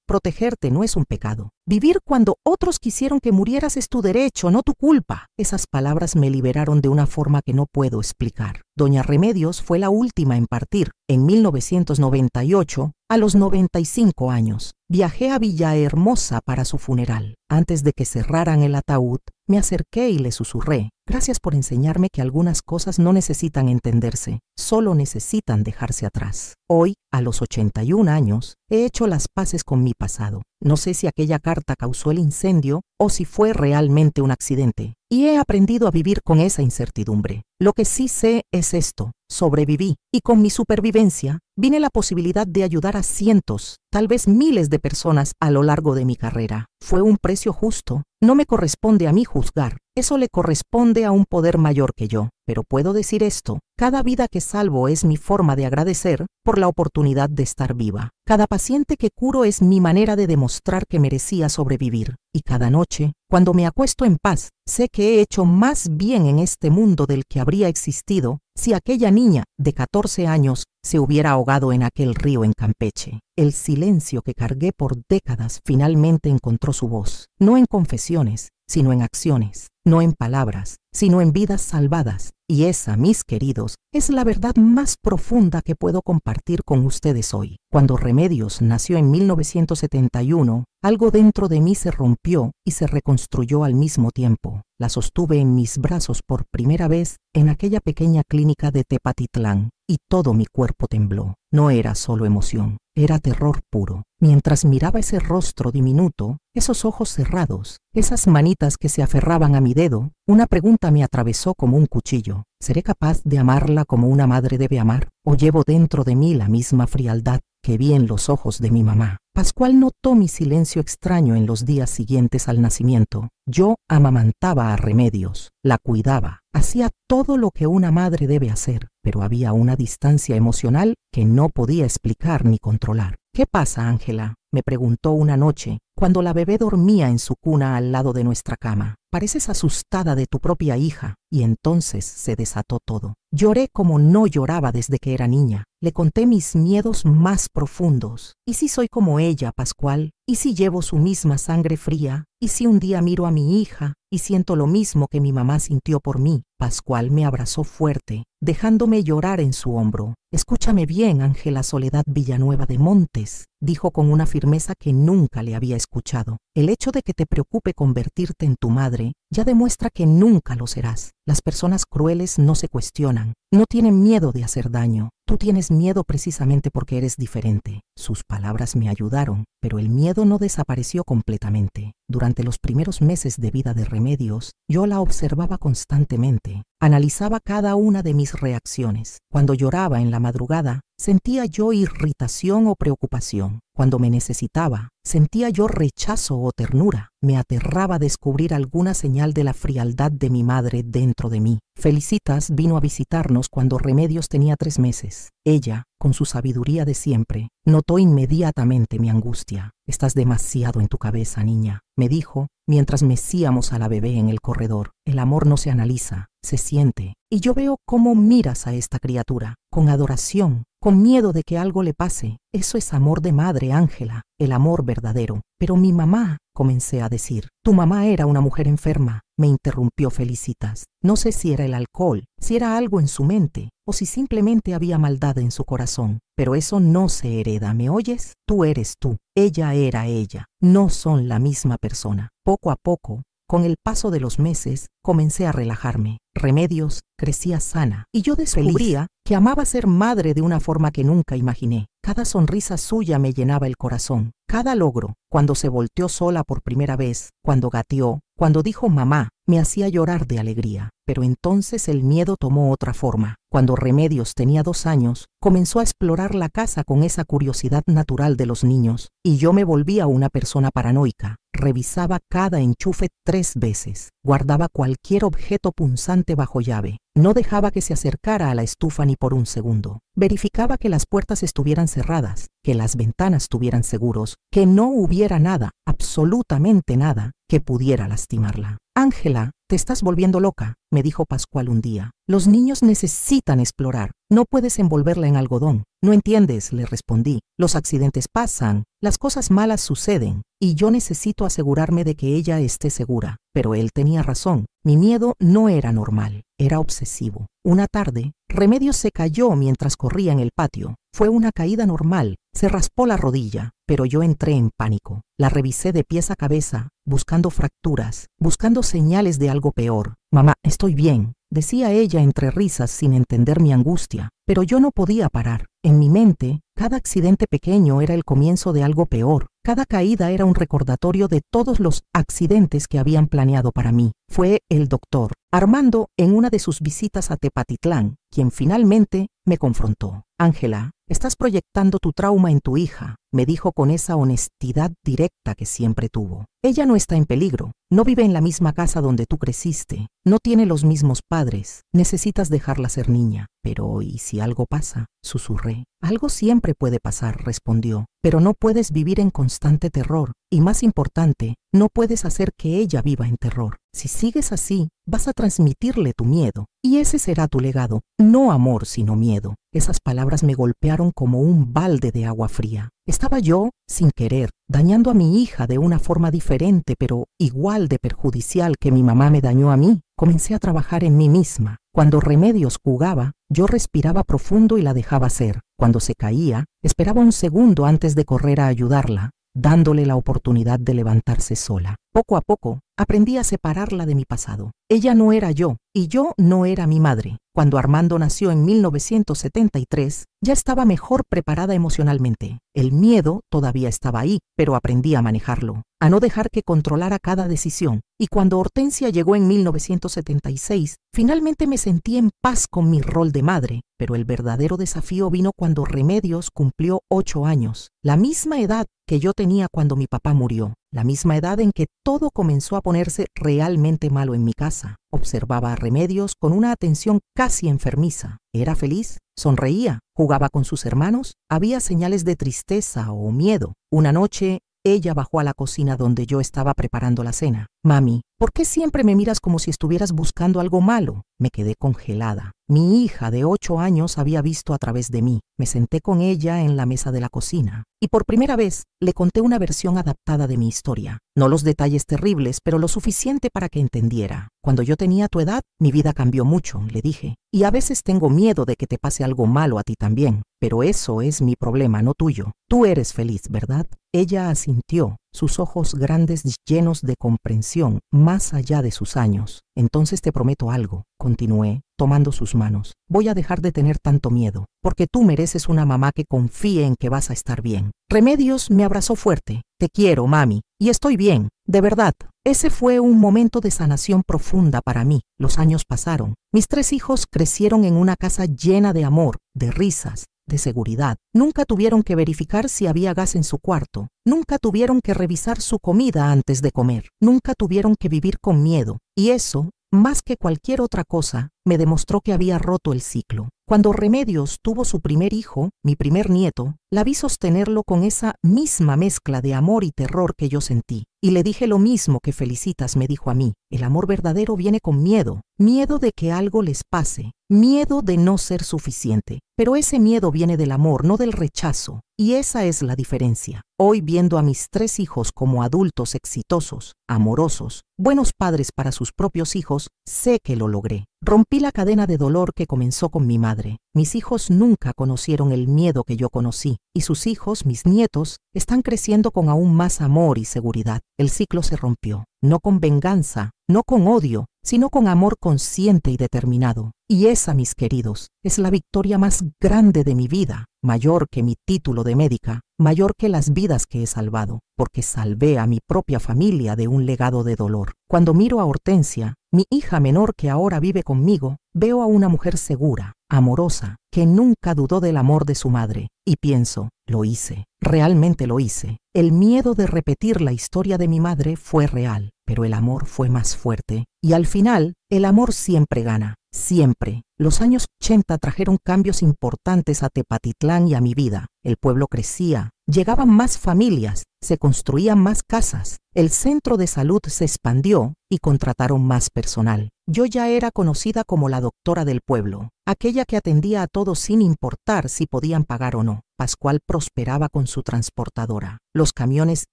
S1: protegerte no es un pecado. Vivir cuando otros quisieron que murieras es tu derecho, no tu culpa. Esas palabras me liberaron de una forma que no puedo explicar. Doña Remedios fue la última en partir, en 1998, a los 95 años. Viajé a Villahermosa para su funeral. Antes de que cerraran el ataúd, me acerqué y le susurré: gracias por enseñarme que algunas cosas no necesitan entenderse, solo necesitan dejarse atrás. Hoy, a los 81 años, he hecho las paces con mi pasado. No sé si aquella carta causó el incendio o si fue realmente un accidente, y he aprendido a vivir con esa incertidumbre. Lo que sí sé es esto: sobreviví, y con mi supervivencia vine la posibilidad de ayudar a cientos, tal vez miles de personas a lo largo de mi carrera. Fue un precio justo. No me corresponde a mí juzgar, eso le corresponde a un poder mayor que yo. Pero puedo decir esto: cada vida que salvo es mi forma de agradecer por la oportunidad de estar viva. Cada paciente que curo es mi manera de demostrar que merecía sobrevivir. Y cada noche, cuando me acuesto en paz, sé que he hecho más bien en este mundo del que habría existido si aquella niña de 14 años se hubiera ahogado en aquel río en Campeche. El silencio que cargué por décadas finalmente encontró su voz, no en confesiones, sino en acciones, no en palabras, sino en vidas salvadas. Y esa, mis queridos, es la verdad más profunda que puedo compartir con ustedes hoy. Cuando Remedios nació en 1971, algo dentro de mí se rompió y se reconstruyó al mismo tiempo. La sostuve en mis brazos por primera vez en aquella pequeña clínica de Tepatitlán, y todo mi cuerpo tembló. No era solo emoción, era terror puro. Mientras miraba ese rostro diminuto, esos ojos cerrados, esas manitas que se aferraban a mi dedo, una pregunta me atravesó como un cuchillo. ¿Seré capaz de amarla como una madre debe amar? ¿O llevo dentro de mí la misma frialdad que vi en los ojos de mi mamá? Pascual notó mi silencio extraño en los días siguientes al nacimiento. Yo amamantaba a Remedios, la cuidaba, hacía todo lo que una madre debe hacer, pero había una distancia emocional que no podía explicar ni controlar. ¿Qué pasa, Ángela?, me preguntó una noche, cuando la bebé dormía en su cuna al lado de nuestra cama. Pareces asustada de tu propia hija. Y entonces se desató todo. Lloré como no lloraba desde que era niña. Le conté mis miedos más profundos. ¿Y si soy como ella, Pascual? ¿Y si llevo su misma sangre fría? ¿Y si un día miro a mi hija y siento lo mismo que mi mamá sintió por mí? Pascual me abrazó fuerte, dejándome llorar en su hombro. Escúchame bien, Ángela Soledad Villanueva de Montes, dijo con una firmeza que nunca le había escuchado. El hecho de que te preocupe convertirte en tu madre ya demuestra que nunca lo serás. Las personas crueles no se cuestionan, no tienen miedo de hacer daño. Tú tienes miedo precisamente porque eres diferente. Sus palabras me ayudaron, pero el miedo no desapareció completamente. Durante los primeros meses de vida de Remedios, yo la observaba constantemente. Analizaba cada una de mis reacciones. Cuando lloraba en la madrugada, sentía yo irritación o preocupación. Cuando me necesitaba, sentía yo rechazo o ternura. Me aterraba descubrir alguna señal de la frialdad de mi madre dentro de mí. Felicitas vino a visitarnos cuando Remedios tenía 3 meses. Ella, con su sabiduría de siempre, notó inmediatamente mi angustia. «Estás demasiado en tu cabeza, niña», me dijo mientras mecíamos a la bebé en el corredor. «El amor no se analiza, se siente. Y yo veo cómo miras a esta criatura, con adoración, con miedo de que algo le pase. Eso es amor de madre, Ángela, el amor verdadero». «Pero mi mamá», comencé a decir. «Tu mamá era una mujer enferma», me interrumpió Felicitas. No sé si era el alcohol, si era algo en su mente, o si simplemente había maldad en su corazón. Pero eso no se hereda, ¿me oyes? Tú eres tú, ella era ella, no son la misma persona. Poco a poco, con el paso de los meses, comencé a relajarme. Remedios crecía sana y yo descubría que amaba ser madre de una forma que nunca imaginé. Cada sonrisa suya me llenaba el corazón. Cada logro, cuando se volteó sola por primera vez, cuando gateó, cuando dijo mamá, me hacía llorar de alegría. Pero entonces el miedo tomó otra forma. Cuando Remedios tenía 2 años, comenzó a explorar la casa con esa curiosidad natural de los niños, y yo me volvía una persona paranoica. Revisaba cada enchufe 3 veces. Guardaba cualquier objeto punzante bajo llave. No dejaba que se acercara a la estufa ni por un segundo. Verificaba que las puertas estuvieran cerradas, que las ventanas tuvieran seguros, que no hubiera nada, absolutamente nada, que pudiera lastimarla. «Ángela, te estás volviendo loca», me dijo Pascual un día. «Los niños necesitan explorar. No puedes envolverla en algodón». «No entiendes», le respondí. «Los accidentes pasan, las cosas malas suceden, y yo necesito asegurarme de que ella esté segura». Pero él tenía razón. Mi miedo no era normal, era obsesivo. Una tarde, Remedios se cayó mientras corría en el patio. Fue una caída normal, se raspó la rodilla, pero yo entré en pánico. La revisé de pies a cabeza, buscando fracturas, buscando señales de algo peor. «Mamá, estoy bien», decía ella entre risas sin entender mi angustia. Pero yo no podía parar. En mi mente, cada accidente pequeño era el comienzo de algo peor. Cada caída era un recordatorio de todos los accidentes que habían planeado para mí. Fue el doctor Armando, en una de sus visitas a Tepatitlán, quien finalmente me confrontó. «Ángela, estás proyectando tu trauma en tu hija», me dijo con esa honestidad directa que siempre tuvo. «Ella no está en peligro, no vive en la misma casa donde tú creciste, no tiene los mismos padres, necesitas dejarla ser niña». «Pero, ¿y si algo pasa?», susurré. «Algo siempre puede pasar», respondió, «pero no puedes vivir en constante terror, y más importante, no puedes hacer que ella viva en terror. Si sigues así, vas a transmitirle tu miedo, y ese será tu legado, no amor sino miedo». Esas palabras me golpearon como un balde de agua fría. Estaba yo, sin querer, dañando a mi hija de una forma diferente, pero igual de perjudicial que mi mamá me dañó a mí. Comencé a trabajar en mí misma. Cuando Remedios jugaba, yo respiraba profundo y la dejaba ser. Cuando se caía, esperaba un segundo antes de correr a ayudarla, dándole la oportunidad de levantarse sola. Poco a poco, aprendí a separarla de mi pasado. Ella no era yo, y yo no era mi madre. Cuando Armando nació en 1973, ya estaba mejor preparada emocionalmente. El miedo todavía estaba ahí, pero aprendí a manejarlo, a no dejar que controlara cada decisión. Y cuando Hortensia llegó en 1976, finalmente me sentí en paz con mi rol de madre. Pero el verdadero desafío vino cuando Remedios cumplió 8 años, la misma edad que yo tenía cuando mi papá murió, la misma edad en que todo comenzó a ponerse realmente malo en mi casa. Observaba a Remedios con una atención casi enfermiza. Era feliz, sonreía, jugaba con sus hermanos, había señales de tristeza o miedo. Una noche, ella bajó a la cocina donde yo estaba preparando la cena. «Mami, ¿por qué siempre me miras como si estuvieras buscando algo malo?». Me quedé congelada. Mi hija de 8 años había visto a través de mí. Me senté con ella en la mesa de la cocina y por primera vez le conté una versión adaptada de mi historia. No los detalles terribles, pero lo suficiente para que entendiera. Cuando yo tenía tu edad, mi vida cambió mucho, le dije, y a veces tengo miedo de que te pase algo malo a ti también, pero eso es mi problema, no tuyo. Tú eres feliz, ¿verdad? Ella asintió, sus ojos grandes llenos de comprensión, más allá de sus años. Entonces te prometo algo, continué, tomando sus manos. Voy a dejar de tener tanto miedo, porque tú mereces una mamá que confíe en que vas a estar bien. Remedios me abrazó fuerte. Te quiero, mami, y estoy bien, de verdad. Ese fue un momento de sanación profunda para mí. Los años pasaron. Mis 3 hijos crecieron en una casa llena de amor, de risas, de seguridad. Nunca tuvieron que verificar si había gas en su cuarto. Nunca tuvieron que revisar su comida antes de comer. Nunca tuvieron que vivir con miedo. Y eso, más que cualquier otra cosa, me demostró que había roto el ciclo. Cuando Remedios tuvo su primer hijo, mi primer nieto, la vi sostenerlo con esa misma mezcla de amor y terror que yo sentí. Y le dije lo mismo que Felicitas me dijo a mí. El amor verdadero viene con miedo. Miedo de que algo les pase. Miedo de no ser suficiente. Pero ese miedo viene del amor, no del rechazo. Y esa es la diferencia. Hoy, viendo a mis 3 hijos como adultos exitosos, amorosos, buenos padres para sus propios hijos, sé que lo logré. Rompí la cadena de dolor que comenzó con mi madre. Mis hijos nunca conocieron el miedo que yo conocí, y sus hijos, mis nietos, están creciendo con aún más amor y seguridad. El ciclo se rompió, no con venganza, no con odio, sino con amor consciente y determinado. Y esa, mis queridos, es la victoria más grande de mi vida, mayor que mi título de médica, mayor que las vidas que he salvado, porque salvé a mi propia familia de un legado de dolor. Cuando miro a Hortensia, mi hija menor que ahora vive conmigo, veo a una mujer segura, amorosa, que nunca dudó del amor de su madre, y pienso, lo hice, realmente lo hice. El miedo de repetir la historia de mi madre fue real, pero el amor fue más fuerte, y al final, el amor siempre gana, siempre. Los años 80 trajeron cambios importantes a Tepatitlán y a mi vida. El pueblo crecía, llegaban más familias, se construían más casas, el centro de salud se expandió y contrataron más personal. Yo ya era conocida como la doctora del pueblo, aquella que atendía a todos sin importar si podían pagar o no. Pascual prosperaba con su transportadora. Los camiones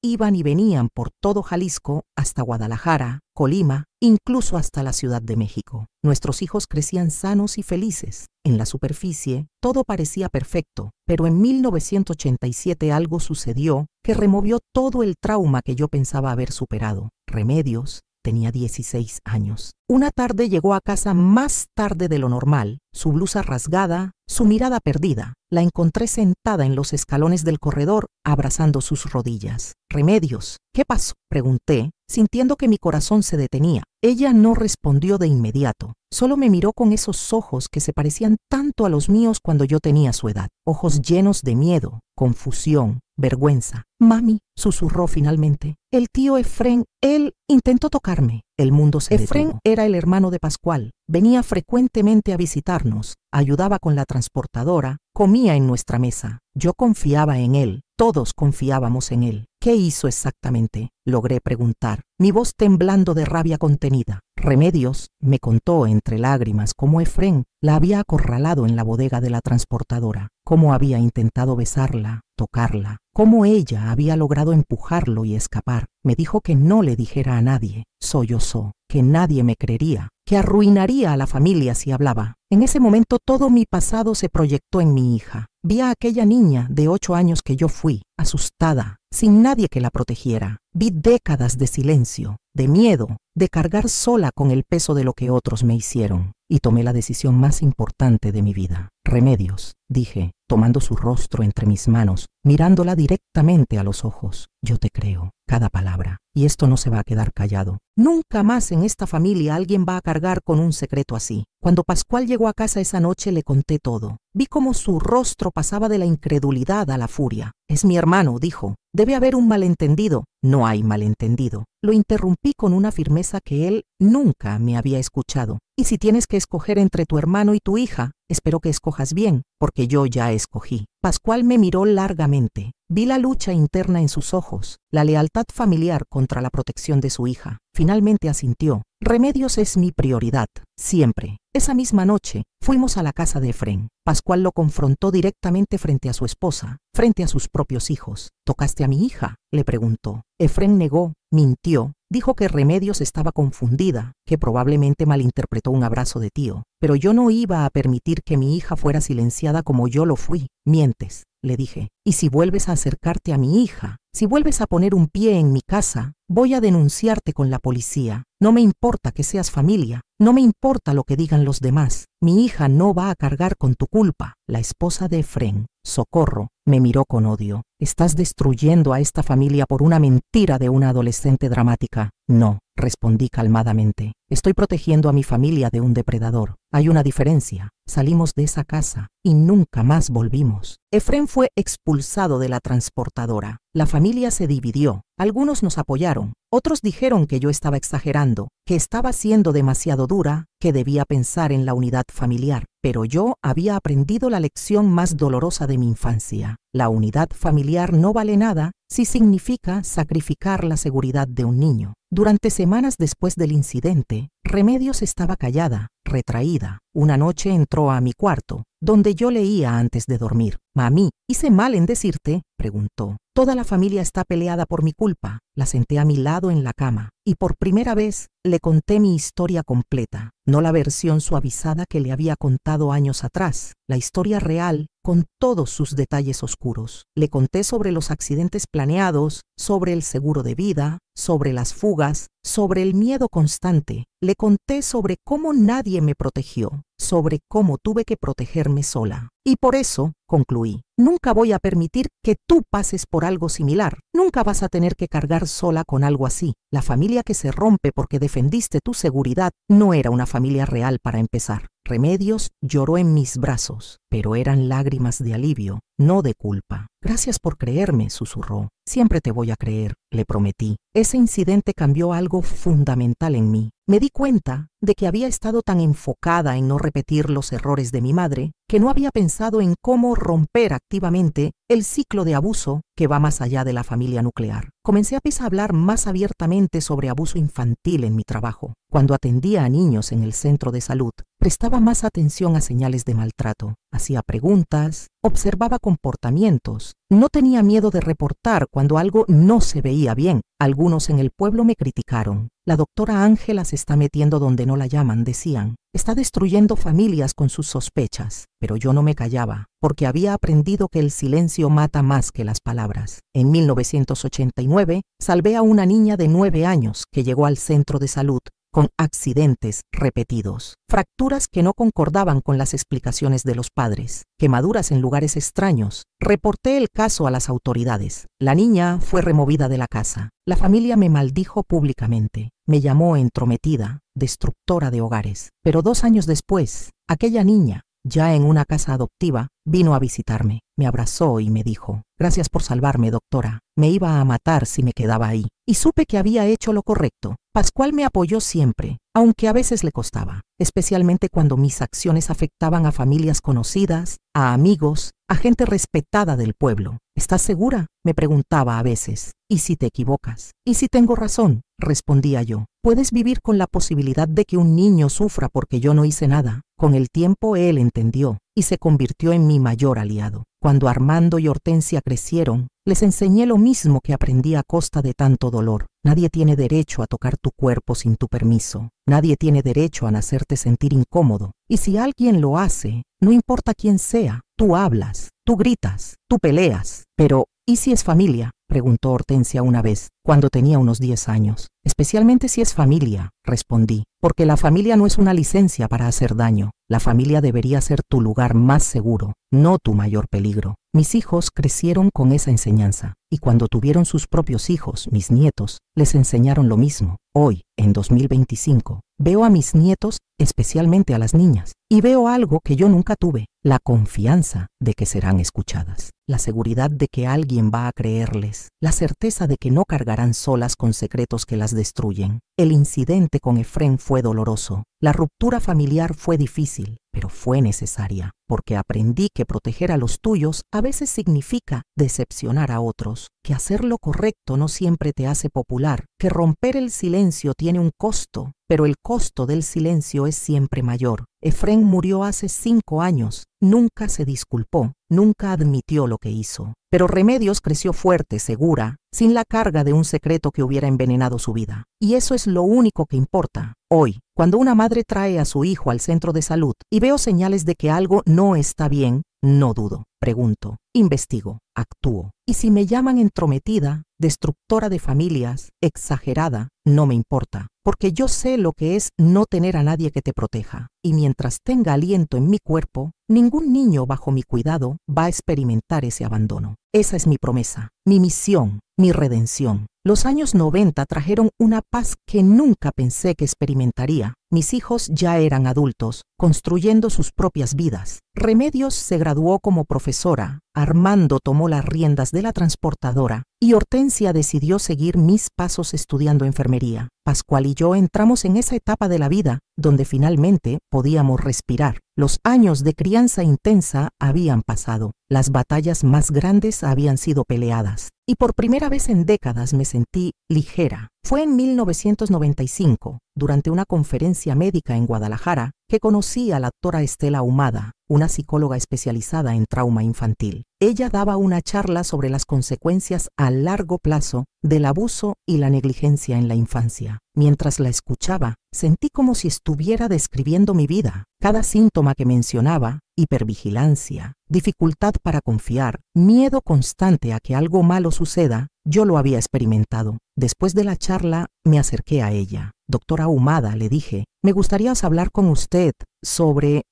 S1: iban y venían por todo Jalisco hasta Guadalajara, Colima, incluso hasta la Ciudad de México. Nuestros hijos crecían sanos y felices. En la superficie, todo parecía perfecto, pero en 1987 algo sucedió que removió todo el trauma que yo pensaba haber superado. Remedios tenía 16 años. Una tarde llegó a casa más tarde de lo normal, su blusa rasgada, su mirada perdida. La encontré sentada en los escalones del corredor, abrazando sus rodillas. Remedios, ¿qué pasó?, pregunté, sintiendo que mi corazón se detenía. Ella no respondió de inmediato, solo me miró con esos ojos que se parecían tanto a los míos cuando yo tenía su edad. Ojos llenos de miedo, confusión, vergüenza. Mami, susurró finalmente. El tío Efrén, él intentó tocarme. El mundo se detuvo. Efrén era el hermano de Pascual. Venía frecuentemente a visitarnos, ayudaba con la transportadora, comía en nuestra mesa. Yo confiaba en él, todos confiábamos en él. ¿Qué hizo exactamente?, logré preguntar, mi voz temblando de rabia contenida. Remedios me contó entre lágrimas cómo Efrén la había acorralado en la bodega de la transportadora, cómo había intentado besarla, tocarla, cómo ella había logrado empujarlo y escapar. Me dijo que no le dijera a nadie, sollozó, que nadie me creería, que arruinaría a la familia si hablaba. En ese momento todo mi pasado se proyectó en mi hija. Vi a aquella niña de 8 años que yo fui, asustada, sin nadie que la protegiera. Vi décadas de silencio, de miedo, de cargar sola con el peso de lo que otros me hicieron. Y tomé la decisión más importante de mi vida. Remedios, dije, tomando su rostro entre mis manos, mirándola directamente a los ojos. Yo te creo, cada palabra, y esto no se va a quedar callado. Nunca más en esta familia alguien va a cargar con un secreto así. Cuando Pascual llegó a casa esa noche le conté todo. Vi cómo su rostro pasaba de la incredulidad a la furia. Es mi hermano, dijo. Debe haber un malentendido. No hay malentendido. Lo interrumpí con una firmeza que él nunca me había escuchado. Y si tienes que escoger entre tu hermano y tu hija, espero que escojas bien, porque yo ya escogí. Pascual me miró largamente. Vi la lucha interna en sus ojos, la lealtad familiar contra la protección de su hija. Finalmente asintió. Remedios es mi prioridad. siempre. Esa misma noche, fuimos a la casa de Efrén. Pascual lo confrontó directamente frente a su esposa, frente a sus propios hijos. ¿Tocaste a mi hija?, le preguntó. Efrén negó, mintió, dijo que Remedios estaba confundida, que probablemente malinterpretó un abrazo de tío. Pero yo no iba a permitir que mi hija fuera silenciada como yo lo fui. Mientes, le dije. Y si vuelves a acercarte a mi hija, si vuelves a poner un pie en mi casa, voy a denunciarte con la policía. No me importa que seas familia, no me importa lo que digan los demás. Mi hija no va a cargar con tu culpa. La esposa de Efrén, Socorro, me miró con odio. Estás destruyendo a esta familia por una mentira de una adolescente dramática. No, respondí calmadamente. Estoy protegiendo a mi familia de un depredador. Hay una diferencia. Salimos de esa casa y nunca más volvimos. Efrén fue expulsado de la transportadora. La familia se dividió. Algunos nos apoyaron. Otros dijeron que yo estaba exagerando, que estaba siendo demasiado dura, que debía pensar en la unidad familiar. Pero yo había aprendido la lección más dolorosa de mi infancia. La unidad familiar no vale nada si significa sacrificar la seguridad de un niño. Durante semanas después del incidente, Remedios estaba callada, retraída. Una noche entró a mi cuarto, donde yo leía antes de dormir. «Mami, ¿hice mal en decirte?», preguntó. «Toda la familia está peleada por mi culpa». La senté a mi lado en la cama y por primera vez le conté mi historia completa, no la versión suavizada que le había contado años atrás, la historia real con todos sus detalles oscuros. Le conté sobre los accidentes planeados, sobre el seguro de vida, sobre las fugas, sobre el miedo constante. Le conté sobre cómo nadie me protegió, sobre cómo tuve que protegerme sola. Y por eso, concluí, nunca voy a permitir que tú pases por algo similar. Nunca vas a tener que cargar sola con algo así. La familia que se rompe porque defendiste tu seguridad no era una familia real para empezar. Remedios lloró en mis brazos, pero eran lágrimas de alivio, no de culpa. «Gracias por creerme», susurró. «Siempre te voy a creer», le prometí. Ese incidente cambió algo fundamental en mí. Me di cuenta de que había estado tan enfocada en no repetir los errores de mi madre, que no había pensado en cómo romper activamente el ciclo de abuso que va más allá de la familia nuclear. Comencé a hablar más abiertamente sobre abuso infantil en mi trabajo. Cuando atendía a niños en el centro de salud, prestaba más atención a señales de maltrato. Hacía preguntas, observaba comportamientos. No tenía miedo de reportar cuando algo no se veía bien. Algunos en el pueblo me criticaron. «La doctora Ángela se está metiendo donde no la llaman», decían. «Está destruyendo familias con sus sospechas». Pero yo no me callaba, porque había aprendido que el silencio mata más que las palabras. En 1989, salvé a una niña de 9 años que llegó al centro de salud con accidentes repetidos, fracturas que no concordaban con las explicaciones de los padres, quemaduras en lugares extraños. Reporté el caso a las autoridades. La niña fue removida de la casa. La familia me maldijo públicamente. Me llamó entrometida, destructora de hogares. Pero 2 años después, aquella niña, ya en una casa adoptiva, vino a visitarme. Me abrazó y me dijo: «Gracias por salvarme, doctora. Me iba a matar si me quedaba ahí». Y supe que había hecho lo correcto. Pascual me apoyó siempre, aunque a veces le costaba, especialmente cuando mis acciones afectaban a familias conocidas, a amigos, a gente respetada del pueblo. «¿Estás segura?», me preguntaba a veces. «¿Y si te equivocas? ¿Y si tengo razón?», respondía yo. «Puedes vivir con la posibilidad de que un niño sufra porque yo no hice nada». Con el tiempo él entendió y se convirtió en mi mayor aliado. Cuando Armando y Hortensia crecieron, les enseñé lo mismo que aprendí a costa de tanto dolor. Nadie tiene derecho a tocar tu cuerpo sin tu permiso. Nadie tiene derecho a hacerte sentir incómodo. Y si alguien lo hace, no importa quién sea, tú hablas, tú gritas, tú peleas. Pero, ¿y si es familia?, preguntó Hortensia una vez, cuando tenía unos 10 años. «Especialmente si es familia», respondí, «porque la familia no es una licencia para hacer daño. La familia debería ser tu lugar más seguro, no tu mayor peligro». Mis hijos crecieron con esa enseñanza, y cuando tuvieron sus propios hijos, mis nietos, les enseñaron lo mismo. Hoy, en 2025, veo a mis nietos, especialmente a las niñas, y veo algo que yo nunca tuve: la confianza de que serán escuchadas, la seguridad de que alguien va a creerles, la certeza de que no cargarán solas con secretos que las destruyen. El incidente con Efrén fue doloroso. La ruptura familiar fue difícil, pero fue necesaria, porque aprendí que proteger a los tuyos a veces significa decepcionar a otros, que hacer lo correcto no siempre te hace popular, que romper el silencio tiene un costo, pero el costo del silencio es es siempre mayor. Efrén murió hace 5 años. Nunca se disculpó, nunca admitió lo que hizo. Pero Remedios creció fuerte, segura, sin la carga de un secreto que hubiera envenenado su vida. Y eso es lo único que importa. Hoy, cuando una madre trae a su hijo al centro de salud y veo señales de que algo no está bien, no dudo, pregunto, investigo, actúo. Y si me llaman entrometida, destructora de familias, exagerada, no me importa, porque yo sé lo que es no tener a nadie que te proteja. Y mientras tenga aliento en mi cuerpo, ningún niño bajo mi cuidado va a experimentar ese abandono. Esa es mi promesa, mi misión, mi redención. Los años 90 trajeron una paz que nunca pensé que experimentaría. Mis hijos ya eran adultos, construyendo sus propias vidas. Remedios se graduó como profesora, Armando tomó las riendas de la transportadora y Hortensia decidió seguir mis pasos estudiando enfermería. Pascual y yo entramos en esa etapa de la vida donde finalmente podíamos respirar. Los años de crianza intensa habían pasado, las batallas más grandes habían sido peleadas y por primera vez en décadas me sentí ligera. Fue en 1995, durante una conferencia médica en Guadalajara, que conocí a la doctora Estela Ahumada, una psicóloga especializada en trauma infantil. Ella daba una charla sobre las consecuencias a largo plazo del abuso y la negligencia en la infancia. Mientras la escuchaba, sentí como si estuviera describiendo mi vida. Cada síntoma que mencionaba, hipervigilancia, dificultad para confiar, miedo constante a que algo malo suceda, yo lo había experimentado. Después de la charla, me acerqué a ella. Doctora Ahumada, le dije, me gustaría hablar con usted sobre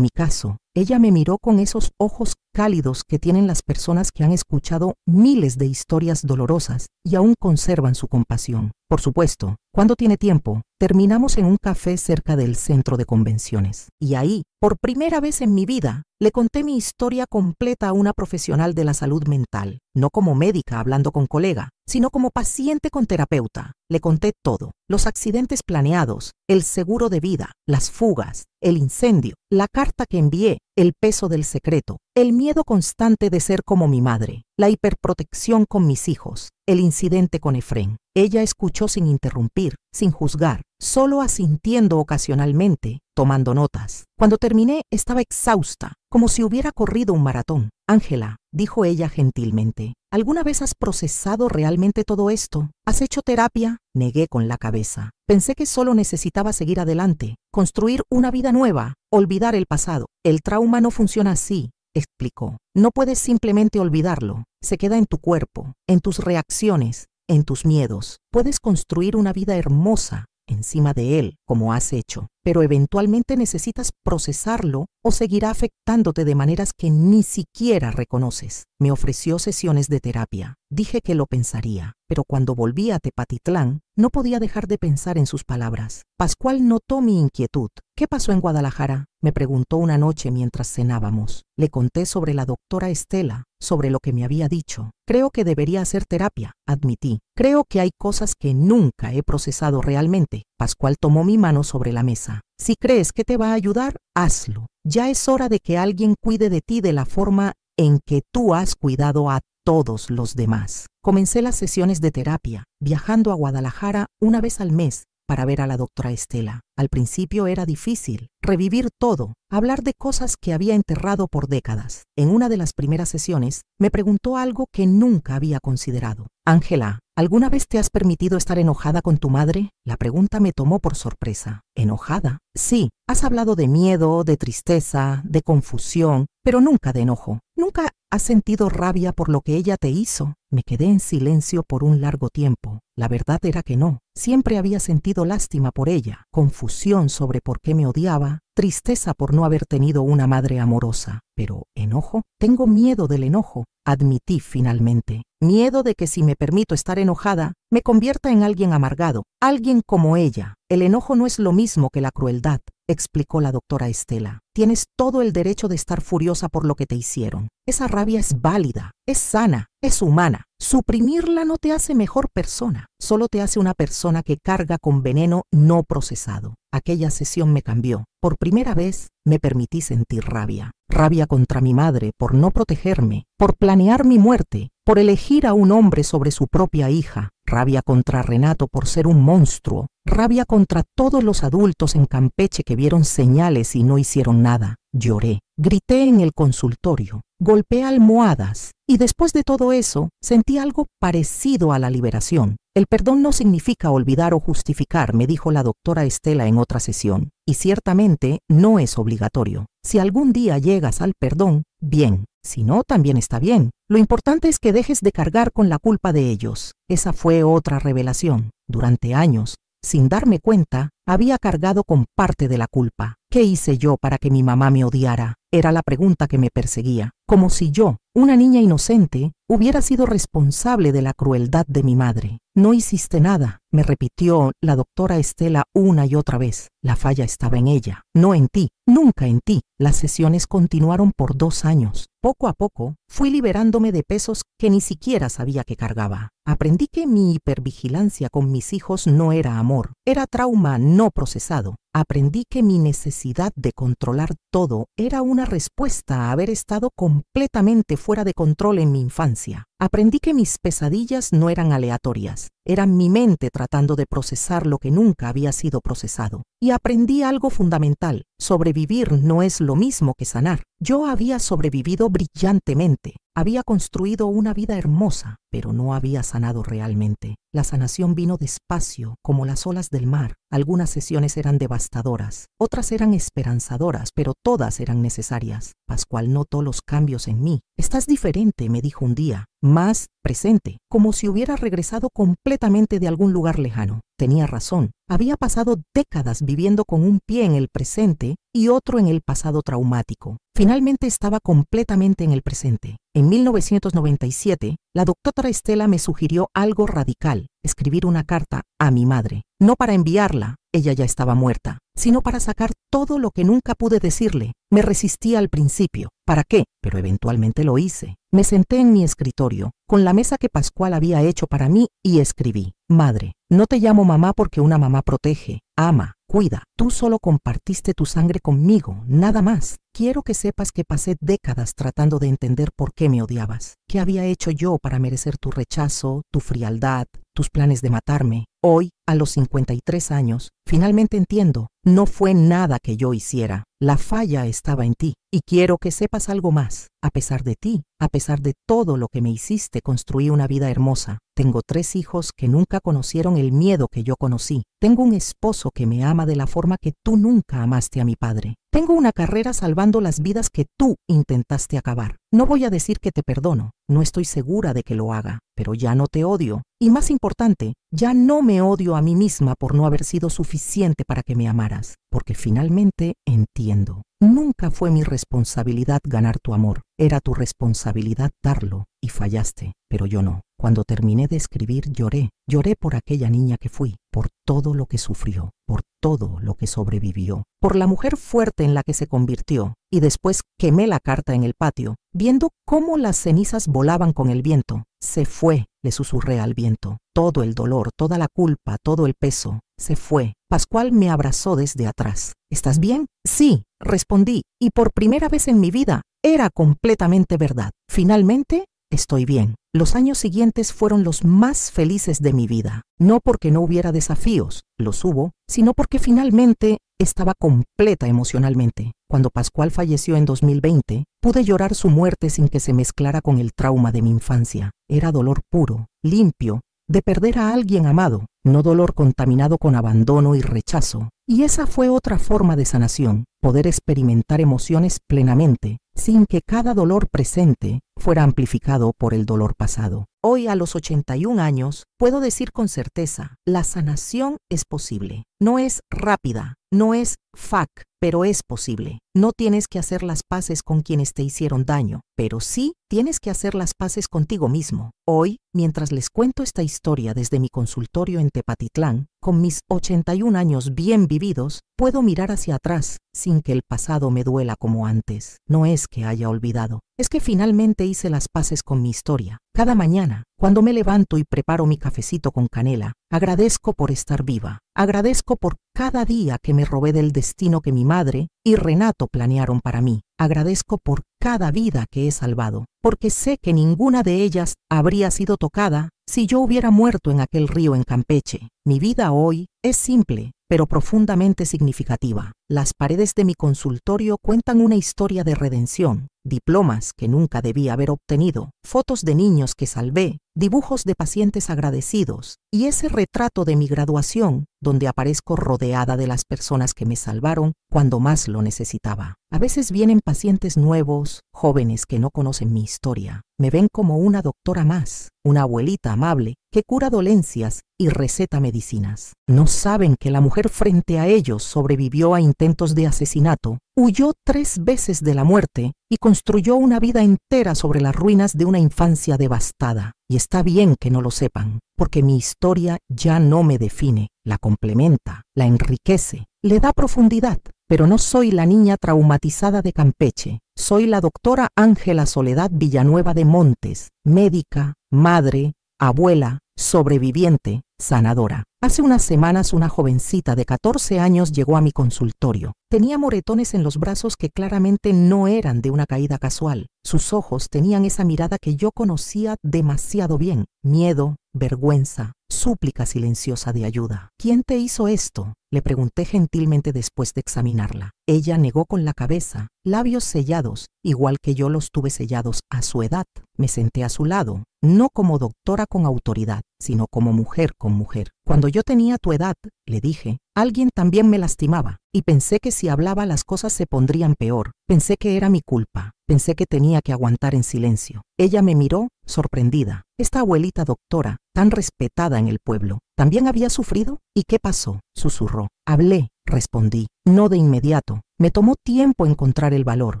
S1: mi caso. Ella me miró con esos ojos cálidos que tienen las personas que han escuchado miles de historias dolorosas y aún conservan su compasión. Por supuesto, cuando tiene tiempo, terminamos en un café cerca del centro de convenciones. Y ahí, por primera vez en mi vida, le conté mi historia completa a una profesional de la salud mental, no como médica hablando con colega, sino como paciente con terapeuta. Le conté todo, los accidentes planeados, el seguro de vida, las fugas, el incendio, la carta que envié, el peso del secreto, el miedo constante de ser como mi madre, la hiperprotección con mis hijos, el incidente con Efrén. Ella escuchó sin interrumpir, sin juzgar, solo asintiendo ocasionalmente, tomando notas. Cuando terminé, estaba exhausta, como si hubiera corrido un maratón. Ángela, dijo ella gentilmente, ¿alguna vez has procesado realmente todo esto? ¿Has hecho terapia? Negué con la cabeza. Pensé que solo necesitaba seguir adelante, construir una vida nueva, olvidar el pasado. El trauma no funciona así, explicó. No puedes simplemente olvidarlo. Se queda en tu cuerpo, en tus reacciones, en tus miedos. Puedes construir una vida hermosa encima de él, como has hecho, pero eventualmente necesitas procesarlo o seguirá afectándote de maneras que ni siquiera reconoces. Me ofreció sesiones de terapia. Dije que lo pensaría, pero cuando volví a Tepatitlán, no podía dejar de pensar en sus palabras. Pascual notó mi inquietud. ¿Qué pasó en Guadalajara?, me preguntó una noche mientras cenábamos. Le conté sobre la doctora Estela, sobre lo que me había dicho. Creo que debería hacer terapia, admití. Creo que hay cosas que nunca he procesado realmente. Pascual tomó mi mano sobre la mesa. Si crees que te va a ayudar, hazlo. Ya es hora de que alguien cuide de ti de la forma en que tú has cuidado a todos los demás. Comencé las sesiones de terapia, viajando a Guadalajara una vez al mes para ver a la doctora Estela. Al principio era difícil, revivir todo, hablar de cosas que había enterrado por décadas. En una de las primeras sesiones, me preguntó algo que nunca había considerado. Ángela, ¿alguna vez te has permitido estar enojada con tu madre? La pregunta me tomó por sorpresa. ¿Enojada? Sí, has hablado de miedo, de tristeza, de confusión, pero nunca de enojo. ¿Nunca has sentido rabia por lo que ella te hizo? Me quedé en silencio por un largo tiempo. La verdad era que no. Siempre había sentido lástima por ella, confusión sobre por qué me odiaba, tristeza por no haber tenido una madre amorosa. Pero, ¿enojo? Tengo miedo del enojo, admití finalmente. Miedo de que si me permito estar enojada, me convierta en alguien amargado, alguien como ella. El enojo no es lo mismo que la crueldad, explicó la doctora Estela. Tienes todo el derecho de estar furiosa por lo que te hicieron. Esa rabia es válida, es sana, es humana. Suprimirla no te hace mejor persona, solo te hace una persona que carga con veneno no procesado. Aquella sesión me cambió. Por primera vez me permití sentir rabia. Rabia contra mi madre por no protegerme, por planear mi muerte, por elegir a un hombre sobre su propia hija. Rabia contra Renato por ser un monstruo. rabia contra todos los adultos en Campeche que vieron señales y no hicieron nada. Lloré, grité en el consultorio, golpeé almohadas y después de todo eso sentí algo parecido a la liberación. El perdón no significa olvidar o justificar, me dijo la doctora Estela en otra sesión, y ciertamente no es obligatorio. Si algún día llegas al perdón, bien, si no, también está bien. Lo importante es que dejes de cargar con la culpa de ellos. Esa fue otra revelación. Durante años, sin darme cuenta, había cargado con parte de la culpa. ¿Qué hice yo para que mi mamá me odiara? Era la pregunta que me perseguía. Como si yo, una niña inocente, hubiera sido responsable de la crueldad de mi madre. No hiciste nada, me repitió la doctora Estela una y otra vez. La falla estaba en ella, no en ti, nunca en ti. Las sesiones continuaron por 2 años. Poco a poco, fui liberándome de pesos que ni siquiera sabía que cargaba. Aprendí que mi hipervigilancia con mis hijos no era amor, era trauma no procesado. Aprendí que mi necesidad de controlar todo era una respuesta a haber estado completamente fuera de control en mi infancia. Aprendí que mis pesadillas no eran aleatorias, eran mi mente tratando de procesar lo que nunca había sido procesado. Y aprendí algo fundamental: sobrevivir no es lo mismo que sanar. Yo había sobrevivido brillantemente, había construido una vida hermosa, pero no había sanado realmente. La sanación vino despacio, como las olas del mar. Algunas sesiones eran devastadoras, otras eran esperanzadoras, pero todas eran necesarias. Pascual notó los cambios en mí. Estás diferente, me dijo un día, más presente, como si hubiera regresado completamente de algún lugar lejano. Tenía razón. Había pasado décadas viviendo con un pie en el presente y otro en el pasado traumático. Finalmente estaba completamente en el presente. En 1997, la doctora Estela me sugirió algo radical: escribir una carta a mi madre. No para enviarla, ella ya estaba muerta, sino para sacar todo lo que nunca pude decirle. Me resistí al principio. ¿Para qué? Pero eventualmente lo hice. Me senté en mi escritorio, con la mesa que Pascual había hecho para mí, y escribí: Madre, no te llamo mamá porque una mamá protege, ama, cuida. Tú solo compartiste tu sangre conmigo, nada más. Quiero que sepas que pasé décadas tratando de entender por qué me odiabas. ¿Qué había hecho yo para merecer tu rechazo, tu frialdad, tus planes de matarme? Hoy, a los 53 años, finalmente entiendo. No fue nada que yo hiciera. La falla estaba en ti. Y quiero que sepas algo más. A pesar de ti, a pesar de todo lo que me hiciste, construí una vida hermosa. Tengo 3 hijos que nunca conocieron el miedo que yo conocí. Tengo un esposo que me ama de la forma que tú nunca amaste a mi padre. Tengo una carrera salvando las vidas que tú intentaste acabar. No voy a decir que te perdono, no estoy segura de que lo haga, pero ya no te odio. Y más importante, ya no me odio a mí misma por no haber sido suficiente para que me amaras, porque finalmente entiendo. Nunca fue mi responsabilidad ganar tu amor, era tu responsabilidad darlo, y fallaste, pero yo no. Cuando terminé de escribir lloré por aquella niña que fui, por todo lo que sufrió, por todo lo que sobrevivió, por la mujer fuerte en la que se convirtió, y después quemé la carta en el patio, viendo cómo las cenizas volaban con el viento. Se fue, le susurré al viento. Todo el dolor, toda la culpa, todo el peso, se fue. Pascual me abrazó desde atrás. ¿Estás bien? Sí, respondí, y por primera vez en mi vida era completamente verdad. Finalmente, estoy bien. Los años siguientes fueron los más felices de mi vida, no porque no hubiera desafíos, los hubo, sino porque finalmente estaba completa emocionalmente. Cuando Pascual falleció en 2020, pude llorar su muerte sin que se mezclara con el trauma de mi infancia. Era dolor puro, limpio, de perder a alguien amado, no dolor contaminado con abandono y rechazo. Y esa fue otra forma de sanación, poder experimentar emociones plenamente, sin que cada dolor presente fuera amplificado por el dolor pasado. Hoy, a los 81 años, puedo decir con certeza, la sanación es posible. No es rápida, no es fácil, pero es posible. No tienes que hacer las paces con quienes te hicieron daño, pero sí tienes que hacer las paces contigo mismo. Hoy, mientras les cuento esta historia desde mi consultorio en Tepatitlán, con mis 81 años bien vividos, puedo mirar hacia atrás sin que el pasado me duela como antes. No es que haya olvidado, es que finalmente hice las paces con mi historia. Cada mañana, cuando me levanto y preparo mi cafecito con canela, agradezco por estar viva. Agradezco por cada día que me robé del destino que mi madre y Renato planearon para mí. Agradezco por cada vida que he salvado, porque sé que ninguna de ellas habría sido tocada si yo hubiera muerto en aquel río en Campeche. Mi vida hoy es simple, pero profundamente significativa. Las paredes de mi consultorio cuentan una historia de redención, diplomas que nunca debí haber obtenido, fotos de niños que salvé, dibujos de pacientes agradecidos y ese retrato de mi graduación donde aparezco rodeada de las personas que me salvaron cuando más lo necesitaba. A veces vienen pacientes nuevos, jóvenes que no conocen mi historia. Me ven como una doctora más, una abuelita amable que cura dolencias y receta medicinas. No saben que la mujer frente a ellos sobrevivió a intentos de asesinato, huyó 3 veces de la muerte y construyó una vida entera sobre las ruinas de una infancia devastada. Y está bien que no lo sepan, porque mi historia ya no me define, la complementa, la enriquece, le da profundidad. Pero no soy la niña traumatizada de Campeche, soy la doctora Ángela Soledad Villanueva de Montes, médica, madre, abuela, sobreviviente, sanadora. Hace unas semanas una jovencita de 14 años llegó a mi consultorio. Tenía moretones en los brazos que claramente no eran de una caída casual. Sus ojos tenían esa mirada que yo conocía demasiado bien. Miedo, vergüenza, súplica silenciosa de ayuda. ¿Quién te hizo esto?, le pregunté gentilmente después de examinarla. Ella negó con la cabeza, labios sellados, igual que yo los tuve sellados a su edad. Me senté a su lado, no como doctora con autoridad, sino como mujer con mujer. Cuando yo tenía tu edad, le dije, alguien también me lastimaba, y pensé que si hablaba las cosas se pondrían peor. Pensé que era mi culpa. Pensé que tenía que aguantar en silencio. Ella me miró, sorprendida. Esta abuelita doctora, tan respetada en el pueblo, ¿también había sufrido? ¿Y qué pasó?, susurró. Hablé, respondí. No de inmediato. Me tomó tiempo encontrar el valor,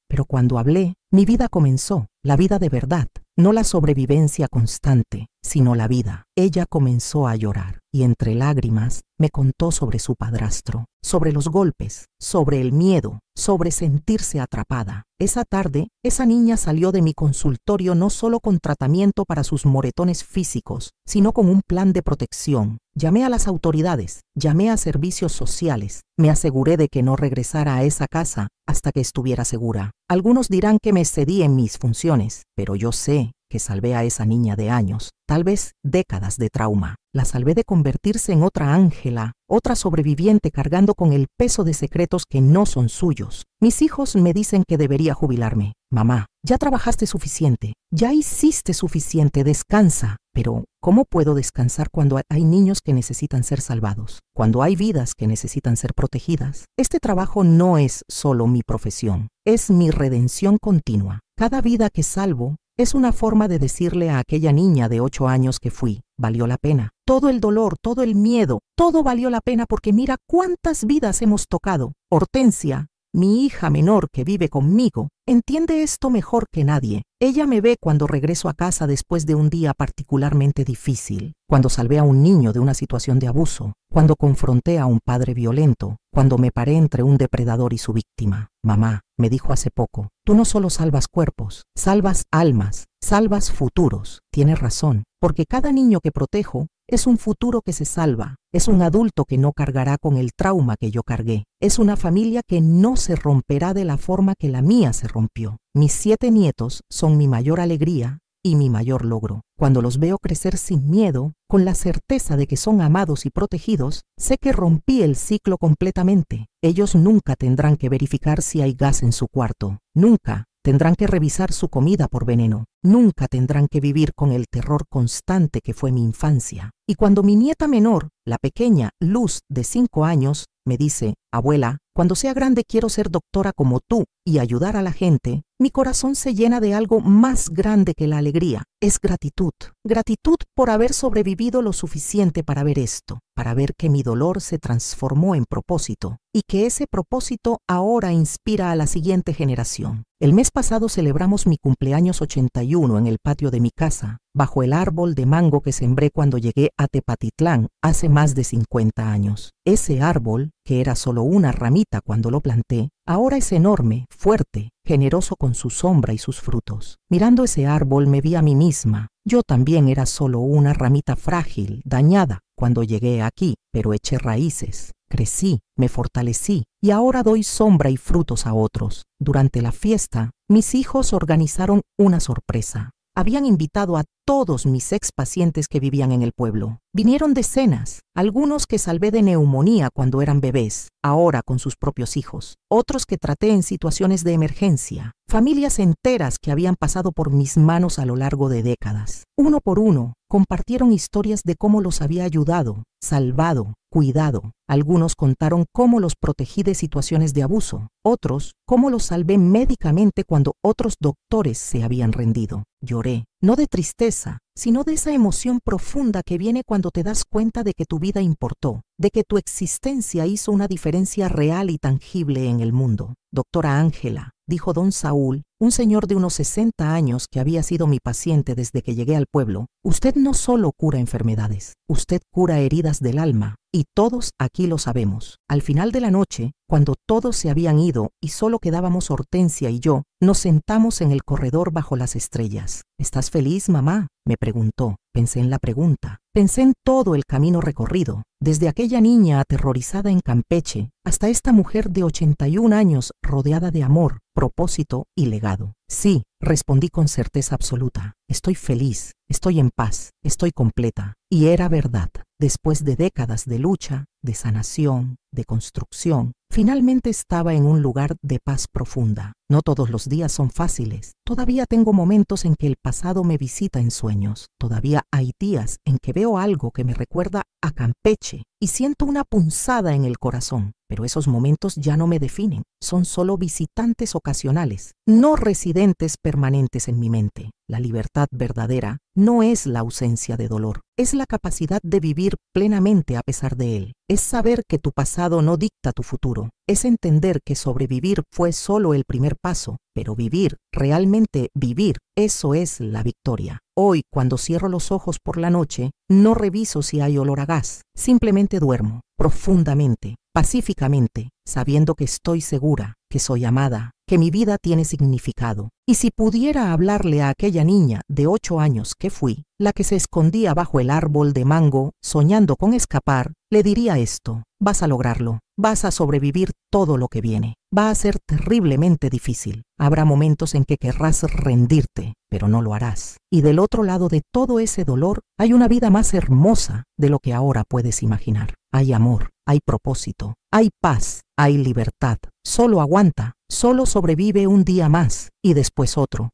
S1: pero cuando hablé, mi vida comenzó, la vida de verdad, no la sobrevivencia constante, sino la vida. Ella comenzó a llorar y entre lágrimas me contó sobre su padrastro, sobre los golpes, sobre el miedo, sobre sentirse atrapada. Esa tarde, esa niña salió de mi consultorio no solo con tratamiento para sus moretones físicos, sino con un plan de protección. Llamé a las autoridades, llamé a servicios sociales, me aseguré de que no regresara a esa casa hasta que estuviera segura. Algunos dirán que me excedí en mis funciones, pero yo sé que salvé a esa niña de años, tal vez décadas de trauma. La salvé de convertirse en otra Ángela, otra sobreviviente cargando con el peso de secretos que no son suyos. Mis hijos me dicen que debería jubilarme. Mamá, ya trabajaste suficiente, ya hiciste suficiente, descansa. Pero, ¿cómo puedo descansar cuando hay niños que necesitan ser salvados? Cuando hay vidas que necesitan ser protegidas. Este trabajo no es solo mi profesión, es mi redención continua. Cada vida que salvo es una forma de decirle a aquella niña de 8 años que fui, valió la pena. Todo el dolor, todo el miedo, todo valió la pena porque mira cuántas vidas hemos tocado. Hortensia, mi hija menor que vive conmigo, entiende esto mejor que nadie. Ella me ve cuando regreso a casa después de un día particularmente difícil, cuando salvé a un niño de una situación de abuso, cuando confronté a un padre violento, cuando me paré entre un depredador y su víctima. Mamá, me dijo hace poco, tú no solo salvas cuerpos, salvas almas, salvas futuros. Tienes razón, porque cada niño que protejo es un futuro que se salva, es un adulto que no cargará con el trauma que yo cargué, es una familia que no se romperá de la forma que la mía se rompió. Mis 7 nietos son mi mayor alegría y mi mayor logro. Cuando los veo crecer sin miedo, con la certeza de que son amados y protegidos, sé que rompí el ciclo completamente. Ellos nunca tendrán que verificar si hay gas en su cuarto, nunca tendrán que revisar su comida por veneno. Nunca tendrán que vivir con el terror constante que fue mi infancia. Y cuando mi nieta menor, la pequeña Luz de 5 años, me dice, abuela, cuando sea grande quiero ser doctora como tú y ayudar a la gente, mi corazón se llena de algo más grande que la alegría. Es gratitud. Gratitud por haber sobrevivido lo suficiente para ver esto, para ver que mi dolor se transformó en propósito y que ese propósito ahora inspira a la siguiente generación. El mes pasado celebramos mi cumpleaños 81 en el patio de mi casa, bajo el árbol de mango que sembré cuando llegué a Tepatitlán hace más de 50 años. Ese árbol, que era solo una ramita cuando lo planté, ahora es enorme, fuerte, generoso con su sombra y sus frutos. Mirando ese árbol me vi a mí misma. Yo también era solo una ramita frágil, dañada, cuando llegué aquí, pero eché raíces. crecí, me fortalecí y ahora doy sombra y frutos a otros. Durante la fiesta, mis hijos organizaron una sorpresa. Habían invitado a todos mis expacientes que vivían en el pueblo. Vinieron decenas, algunos que salvé de neumonía cuando eran bebés, ahora con sus propios hijos, otros que traté en situaciones de emergencia, familias enteras que habían pasado por mis manos a lo largo de décadas. Uno por uno, compartieron historias de cómo los había ayudado, salvado, cuidado. Algunos contaron cómo los protegí de situaciones de abuso, otros cómo los salvé médicamente cuando otros doctores se habían rendido. Lloré, no de tristeza, sino de esa emoción profunda que viene cuando te das cuenta de que tu vida importó, de que tu existencia hizo una diferencia real y tangible en el mundo. Doctora Ángela, dijo don Saúl, un señor de unos 60 años que había sido mi paciente desde que llegué al pueblo, usted no solo cura enfermedades, usted cura heridas del alma, y todos aquí lo sabemos. Al final de la noche, cuando todos se habían ido y solo quedábamos Hortensia y yo, nos sentamos en el corredor bajo las estrellas. ¿Estás feliz, mamá?, me preguntó. Pensé en la pregunta. Pensé en todo el camino recorrido, desde aquella niña aterrorizada en Campeche hasta esta mujer de 81 años rodeada de amor, propósito y legado. Sí, respondí con certeza absoluta. Estoy feliz, estoy en paz, estoy completa. Y era verdad. Después de décadas de lucha, de sanación, de construcción, finalmente estaba en un lugar de paz profunda. No todos los días son fáciles. Todavía tengo momentos en que el pasado me visita en sueños. Todavía hay días en que veo algo que me recuerda a Campeche y siento una punzada en el corazón. Pero esos momentos ya no me definen. Son solo visitantes ocasionales, no residentes permanentes en mi mente. La libertad verdadera no es la ausencia de dolor, es la capacidad de vivir plenamente a pesar de él. Es saber que tu pasado no dicta tu futuro. Es entender que sobrevivir fue solo el primer paso, pero vivir, realmente vivir, eso es la victoria. Hoy, cuando cierro los ojos por la noche, no reviso si hay olor a gas. Simplemente duermo, profundamente, pacíficamente, sabiendo que estoy segura, que soy amada, que mi vida tiene significado. Y si pudiera hablarle a aquella niña de 8 años que fui, la que se escondía bajo el árbol de mango, soñando con escapar, le diría esto: vas a lograrlo, vas a sobrevivir todo lo que viene. Va a ser terriblemente difícil. Habrá momentos en que querrás rendirte, pero no lo harás. Y del otro lado de todo ese dolor, hay una vida más hermosa de lo que ahora puedes imaginar. Hay amor, hay propósito, hay paz, hay libertad. Solo aguanta, solo sobrevive un día más, y después otro,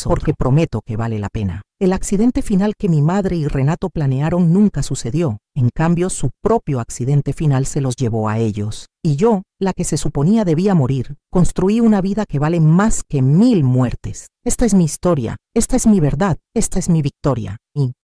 S1: porque prometo que vale la pena. El accidente final que mi madre y Renato planearon nunca sucedió. En cambio, su propio accidente final se los llevó a ellos. Y yo, la que se suponía debía morir, construí una vida que vale más que 1000 muertes. Esta es mi historia, esta es mi verdad, esta es mi victoria.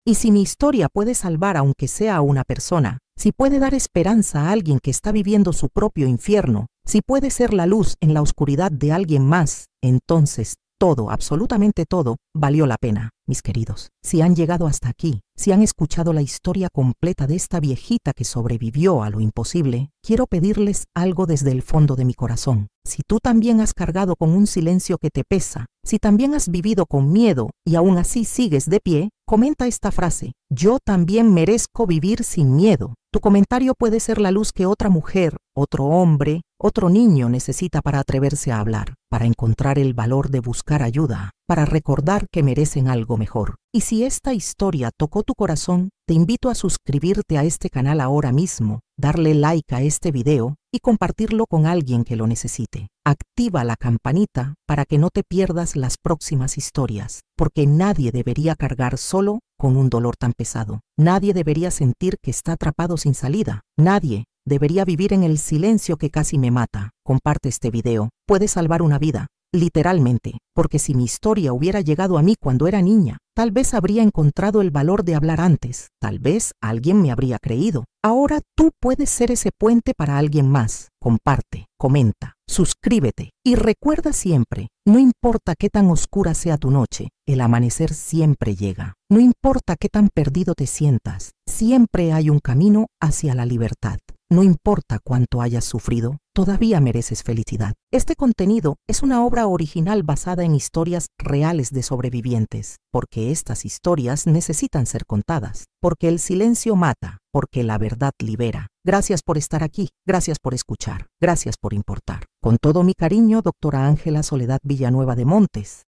S1: Y si mi historia puede salvar aunque sea a una persona, si puede dar esperanza a alguien que está viviendo su propio infierno, si puede ser la luz en la oscuridad de alguien más, entonces todo, absolutamente todo, valió la pena. Mis queridos, si han llegado hasta aquí, si han escuchado la historia completa de esta viejita que sobrevivió a lo imposible, quiero pedirles algo desde el fondo de mi corazón. Si tú también has cargado con un silencio que te pesa, si también has vivido con miedo y aún así sigues de pie, comenta esta frase: yo también merezco vivir sin miedo. Tu comentario puede ser la luz que otra mujer, otro hombre, otro niño necesita para atreverse a hablar, para encontrar el valor de buscar ayuda, para recordar que merecen algo mejor. Y si esta historia tocó tu corazón, te invito a suscribirte a este canal ahora mismo, darle like a este video y compartirlo con alguien que lo necesite. Activa la campanita para que no te pierdas las próximas historias, porque nadie debería cargar solo con un dolor tan pesado. Nadie debería sentir que está atrapado sin salida. Nadie debería vivir en el silencio que casi me mata. Comparte este video. Puede salvar una vida. Literalmente, porque si mi historia hubiera llegado a mí cuando era niña, tal vez habría encontrado el valor de hablar antes, tal vez alguien me habría creído. Ahora tú puedes ser ese puente para alguien más. Comparte, comenta, suscríbete y recuerda siempre, no importa qué tan oscura sea tu noche, el amanecer siempre llega. No importa qué tan perdido te sientas, siempre hay un camino hacia la libertad. No importa cuánto hayas sufrido, todavía mereces felicidad. Este contenido es una obra original basada en historias reales de sobrevivientes, porque estas historias necesitan ser contadas, porque el silencio mata, porque la verdad libera. Gracias por estar aquí, gracias por escuchar, gracias por importar. Con todo mi cariño, doctora Ángela Soledad Villanueva de Montes.